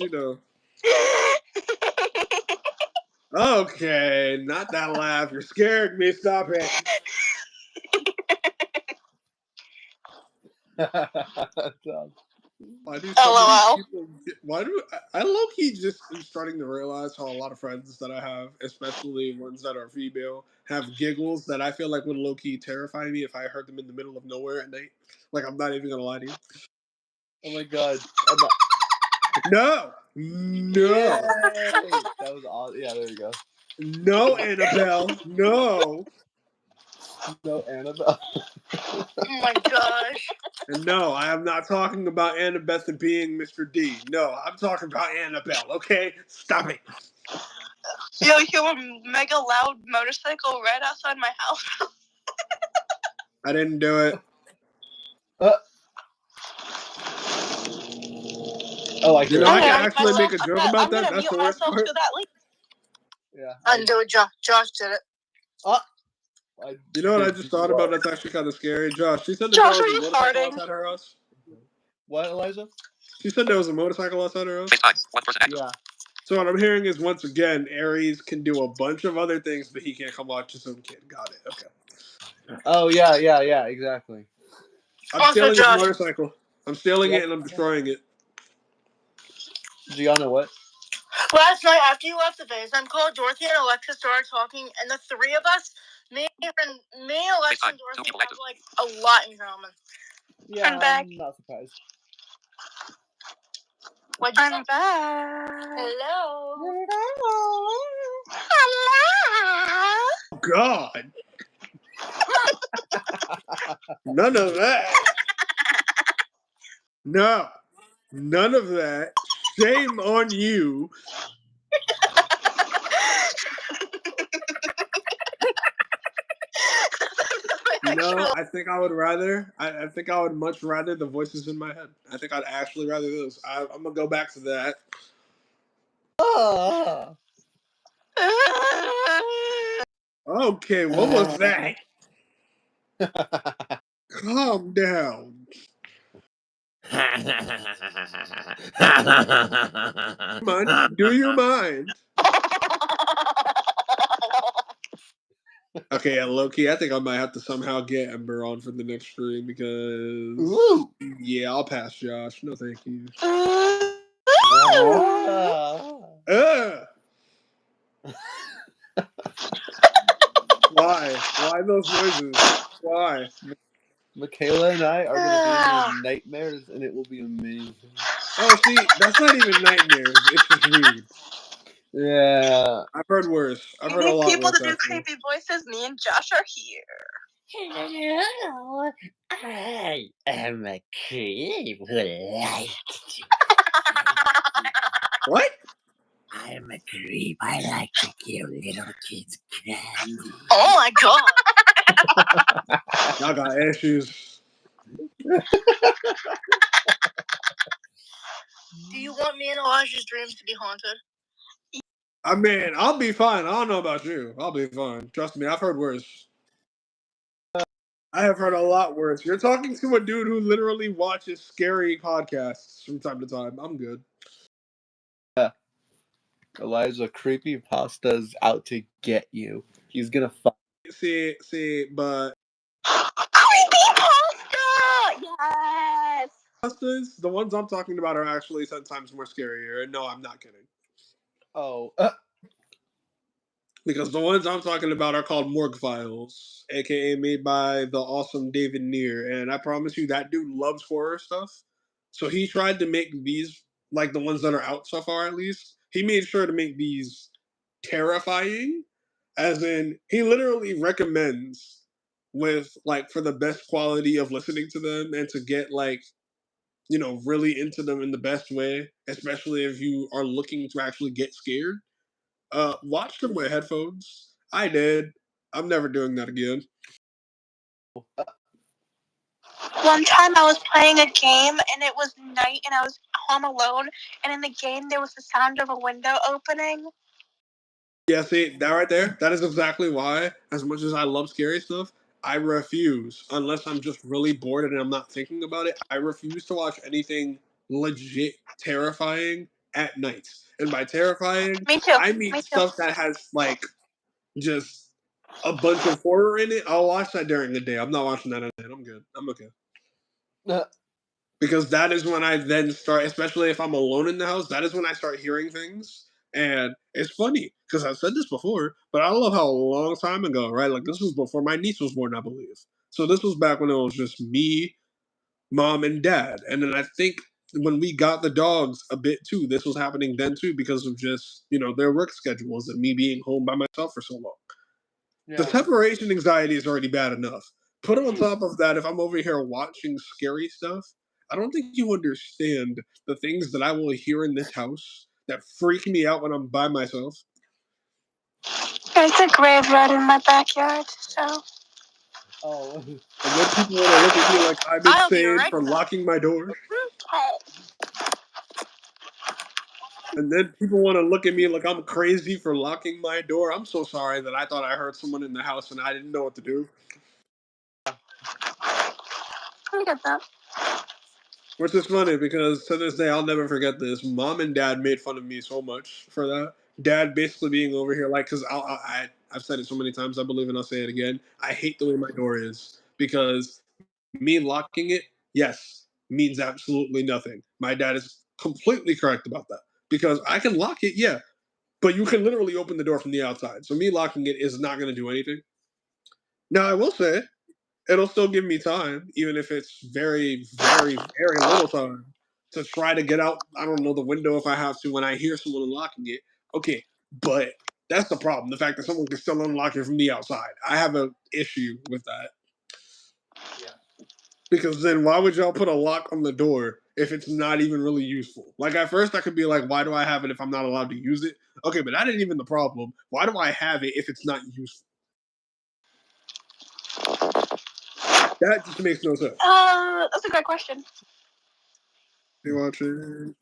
Okay, not that laugh. You're scaring me. Stop it. Why do people? Why do I low-key just am starting to realize how a lot of friends that I have, especially ones that are female, have giggles that I feel like would low-key terrify me if I heard them in the middle of nowhere at night. I'm not even gonna lie to you. Oh my god. No. That was awesome. Yeah, there you go. No, Annabelle. No. No, Annabelle. Oh my gosh. And no, I am not talking about Annabeth being Mr. D. No, I'm talking about Annabelle, okay? Stop it. Yo, you hear a mega loud motorcycle right outside my house? I didn't do it. Oh, I can actually make a joke about that. That's the worst part. Yeah. Undo it, Josh. Josh did it. You know what I just thought about? That's actually kind of scary. Josh, she said that Josh, there are was a you motorcycle farting? outside her house. What, Elijah? She said there was a motorcycle outside her house. Yeah. So what I'm hearing is, once again, Aries can do a bunch of other things, but he can't come watch his own kid. Got it. Okay. Oh, yeah, exactly. I'm stealing his motorcycle. I'm stealing it and I'm destroying it. Gianna, what? Last night, after you left the FaceTime call, Dorothy and Alexa started talking, and the three of us, me, Alexa, and Dorothy have a lot in common. Yeah, I'm back. I'm not surprised. I'm back. Hello. Hello. God. None of that. No. None of that. Shame on you. I think I would rather. I think I would much rather the voices in my head. I think I'd actually rather those. I'm gonna go back to that. Okay, what was that? Calm down. Do you mind? Okay, yeah, low-key, I think I might have to somehow get Ember on for the next stream because... Yeah, I'll pass Josh. No, thank you. Why? Why those noises? Why? Michaela and I are going to be in nightmares, and it will be amazing. Oh, see, that's not even nightmares. It's just weird. Yeah. I've heard worse. I've heard a lot people worse. People to do creepy voices. Me and Josh are here. Hello, I am a creep who likes to. What? I am a creep. I like to give little kids candy. Oh my god. Y'all got issues. Do you want me and Elijah's dreams to be haunted? I mean, I'll be fine. I don't know about you. I'll be fine. Trust me, I've heard worse. I have heard a lot worse. You're talking to a dude who literally watches scary podcasts from time to time. I'm good. Elijah, creepypasta's out to get you. He's gonna find. See, but Creepypasta! Yes! pastas, the ones I'm talking about are actually sometimes more scarier. And no, I'm not kidding. Oh, Because the ones I'm talking about are called Morgue Files, aka made by the awesome David Neer. And I promise you, that dude loves horror stuff. So he tried to make these, like the ones that are out so far at least, he made sure to make these terrifying. As in, he literally recommends with, like, for the best quality of listening to them and to get, like, really into them in the best way, especially if you are looking to actually get scared. Watch them with headphones. I did. I'm never doing that again. One time I was playing a game and it was night and I was home alone, and in the game there was the sound of a window opening. Yeah, see, that right there, that is exactly why, as much as I love scary stuff, I refuse, unless I'm just really bored and I'm not thinking about it, I refuse to watch anything legit terrifying at night. And by terrifying, Me too. I mean Me too. stuff that has, like, just a bunch of horror in it. I'll watch that during the day. I'm not watching that at night. I'm good. I'm okay. Because that is when I then start, especially if I'm alone in the house, that is when I start hearing things. And it's funny because I've said this before, but I love how a long time ago, right? Like this was before my niece was born, I believe. So this was back when it was just me, mom, and dad. And then I think when we got the dogs a bit too, this was happening then too because of just, their work schedules and me being home by myself for so long. The separation anxiety is already bad enough. Put on top of that, if I'm over here watching scary stuff, I don't think you understand the things that I will hear in this house that freak me out when I'm by myself. There's a graveyard in my backyard, so. Oh. And then people want to look at me like I'm I'll be insane right for back. locking my door. Okay. And then people want to look at me like I'm crazy for locking my door. I'm so sorry that I thought I heard someone in the house and I didn't know what to do. I get that. Which is funny because to this day I'll never forget this. Mom and dad made fun of me so much for that. Dad basically being over here like, because I've said it so many times, I believe, and I'll say it again. I hate the way my door is because me locking it, yes, means absolutely nothing. My dad is completely correct about that because I can lock it, yeah, but you can literally open the door from the outside. So me locking it is not going to do anything. Now I will say it'll still give me time, even if it's very, very, very little time, to try to get out, I don't know, the window if I have to when I hear someone unlocking it. Okay, but that's the problem. The fact that someone can still unlock it from the outside. I have an issue with that. Yeah. Because then why would y'all put a lock on the door if it's not even really useful? Like at first I could be like, why do I have it if I'm not allowed to use it? Okay, but that ain't even the problem. Why do I have it if it's not useful? That just makes no sense. That's a great question. You watching?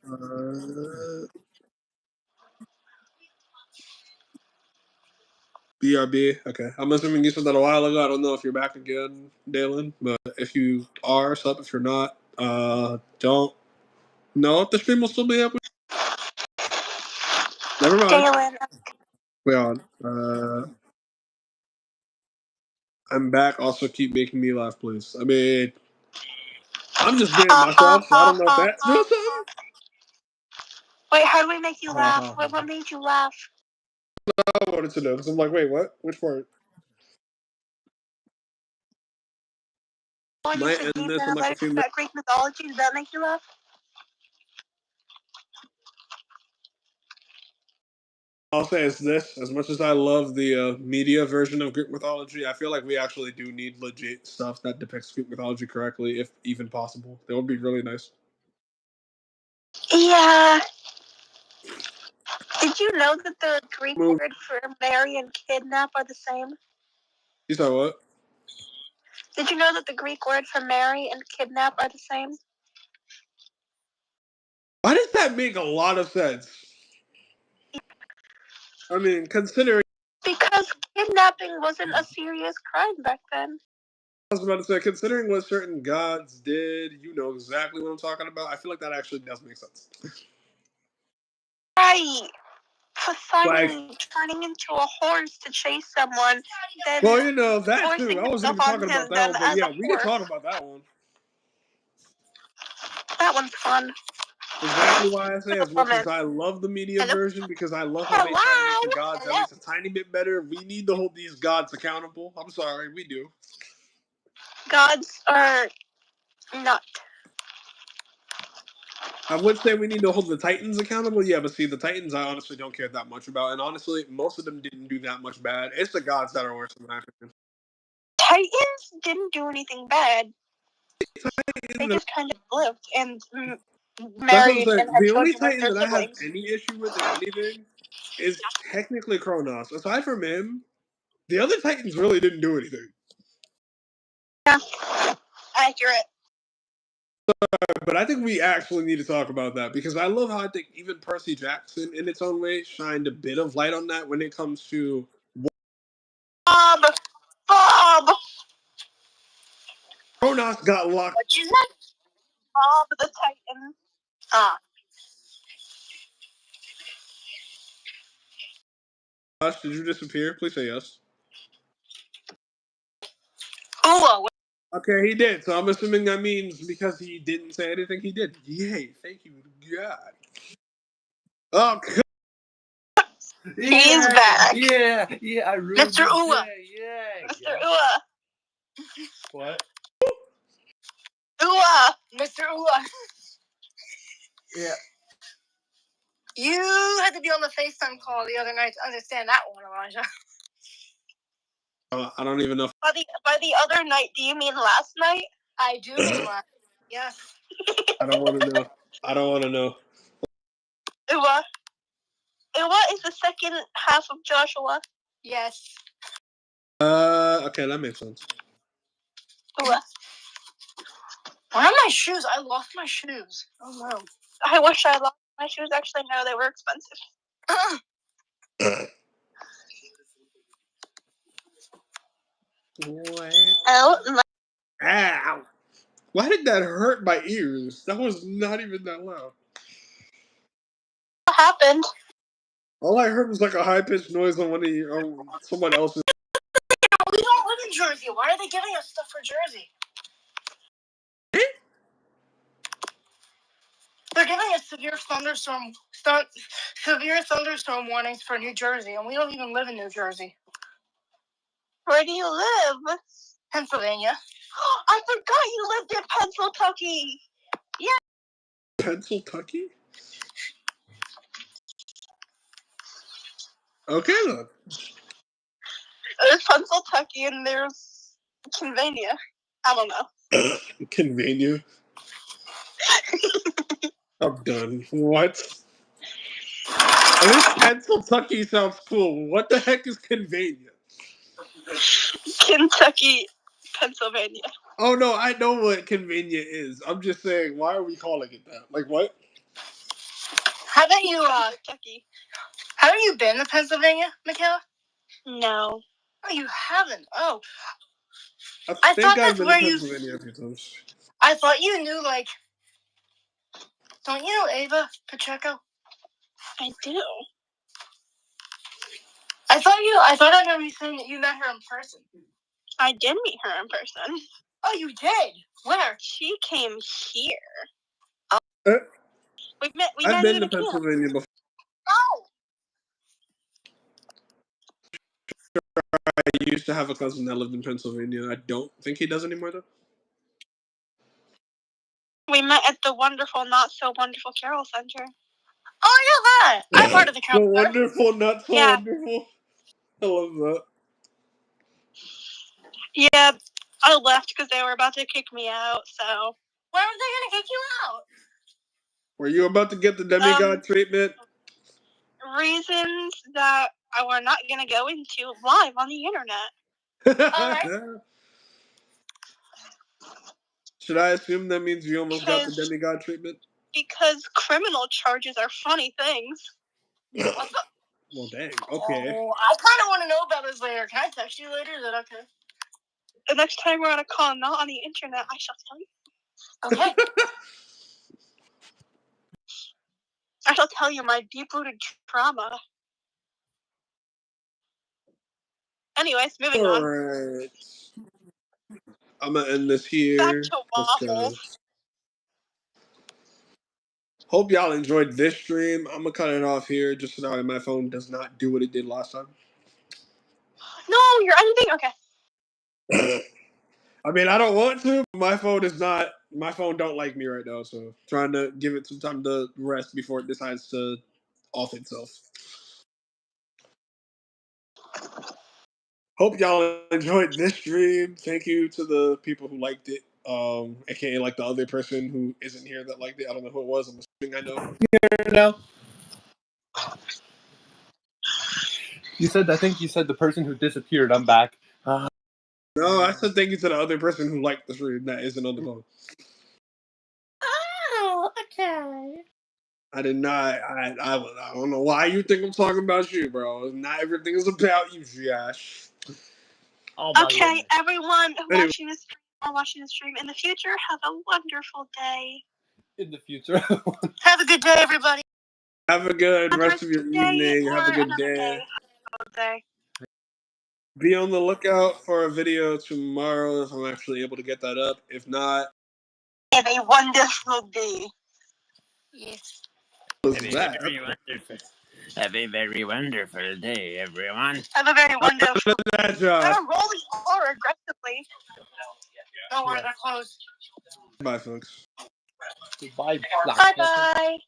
BRB. Okay. I'm assuming you said that a while ago. I don't know if you're back again, Dalen. But if you are, sub. If you're not, don't know if the stream will still be up. Never mind. Dalen. Wait on. I'm back. Also, keep making me laugh, please. I mean, I'm just being myself, so I don't know if that's doing something. Wait, how do we make you laugh? What made you laugh? I wanted to know because I'm like, wait, what? Which part? When you Might said end deep this in like a analytics few minutes. about Greek mythology, does that make you laugh? I'll say it's this. As much as I love the media version of Greek mythology, I feel like we actually do need legit stuff that depicts Greek mythology correctly, if even possible. That would be really nice. Yeah. Did you know that the Greek Move. word for marry and kidnap are the same? You said what? Did you know that the Greek word for marry and kidnap are the same? Why does that make a lot of sense? I mean, considering Because kidnapping wasn't a serious crime back then. was about to say, considering what certain gods did, you know exactly what I'm talking about. I feel like that actually does make sense. Right. Like, Poseidon turning into a horse to chase someone, then well, you know, that too. forcing I wasn't himself even on talking about him, that them one, but as yeah, a we can horse. talk about that one. That one's fun. Exactly why I say, as much Comment. as I love the media Hello? version, because I love how they try to make the gods at Hello? least a tiny bit better, we need to hold these gods accountable. I'm sorry, we do. Gods are not. I would say we need to hold the Titans accountable, yeah, but see, the Titans I honestly don't care that much about, and honestly, most of them didn't do that much bad. It's the gods that are worse, in my opinion. Titans didn't do anything bad. They Titan, just kind of lived and that's what I'm married saying. and had The only children with Titan their that I have siblings. any issue with, if anything, is technically Kronos. Aside from him, the other Titans really didn't do anything. Yeah, accurate. But I think we actually need to talk about that because I love how I think even Percy Jackson, in its own way, shined a bit of light on that when it comes to Bob! Kronos got locked. What you said? Bob the Titan. Ah. Josh, did you disappear? Please say yes. Ooh, Okay, he did. So I'm assuming that means because he didn't say anything, he did. Yay! Thank you, God. Oh, he's back. Yeah, I ruined Mr. your Ua. day. Yeah. Mr. Ua. What? Ua. Mr. Ua. Yeah. You had to be on the FaceTime call the other night to understand that one, Elijah. I don't even know. By the other night, do you mean last night? I do mean last. Yes. I don't want to know. I don't want to know. Ua. Ua is the second half of Joshua. Yes. Okay, that makes sense. Ua. Where are my shoes? I lost my shoes. Oh no. I wish I lost my shoes. Actually, no, they were expensive. What? Oh, Ow! Why did that hurt my ears? That was not even that loud. what happened? All I heard was like a high pitched noise on someone else's. We don't live in Jersey. Why are they giving us stuff for Jersey? They're giving us severe thunderstorm warnings for New Jersey, and we don't even live in New Jersey. Where do you live? Pennsylvania. I forgot you lived in Pennsylvania. Yeah. Pennsylvania? Okay then. There's Pennsylvania and there's Pennsylvania. I don't know. Convenient. I'm done. What? At least Pennsylvania sounds cool. What the heck is convenient? Kentucky, Pennsylvania. Oh no, I know what convenient is. I'm just saying, why are we calling it that? Like what? Haven't you been to Pennsylvania, Michaela? No. Oh, you haven't? Oh. I think thought I've that's been where to you... Pennsylvania a few times. I thought you knew, like... Don't you know Ava Pacheco? I do. I thought I remember you saying that you met her in person. I did meet her in person. Oh, you did? Where? She came here. We met I've been even to at camp. Pennsylvania before. Oh! I used to have a cousin that lived in Pennsylvania. I don't think he does anymore though. We met at the wonderful, not so wonderful Carroll Center. Oh, yeah, that. I'm part of the Carroll So Center. wonderful, not so wonderful. I love that. Yeah, I left because they were about to kick me out, so... Why were they going to kick you out? Were you about to get the demigod treatment? Reasons that I were not going to go into live on the internet. Alright. Should I assume that means you almost got the demigod treatment? Because criminal charges are funny things. Well, dang. Okay. Oh, I kind of want to know about this later. Can I text you later? Is that okay? The next time we're on a call, not on the internet, I shall tell you. Okay. I shall tell you my deep-rooted trauma. Anyways, moving on. Alright. I'm gonna end this Back here. to Just waffles. hope y'all enjoyed this stream. I'm gonna cut it off here just so that my phone does not do what it did last time. No, you're editing? Okay. I mean, I don't want to. But my phone is not. My phone don't like me right now, so trying to give it some time to rest before it decides to off itself. Hope y'all enjoyed this stream. Thank you to the people who liked it. AKA like the other person who isn't here that liked it. I don't know who it was. I'm assuming I know. No. I think you said the person who disappeared. I'm back. No, I said thank you to the other person who liked the stream that isn't on the phone. Oh, okay. I did not. I don't know why you think I'm talking about you, bro. Not everything is about you, Josh. Oh, my Okay, goodness. everyone Anyway. watching this stream in the future, have a wonderful day. In the future. Have a good day, everybody. Have a good rest of your Day evening. or Have a good another day. day. Be on the lookout for a video tomorrow if I'm actually able to get that up. If not, Have a wonderful day. Yes. what's Have a that? very wonderful. Have a very wonderful day, everyone. Have a very wonderful day. That job. They're rolling R aggressively. Don't worry, they're closed. Bye, folks. Goodbye. Bye bye.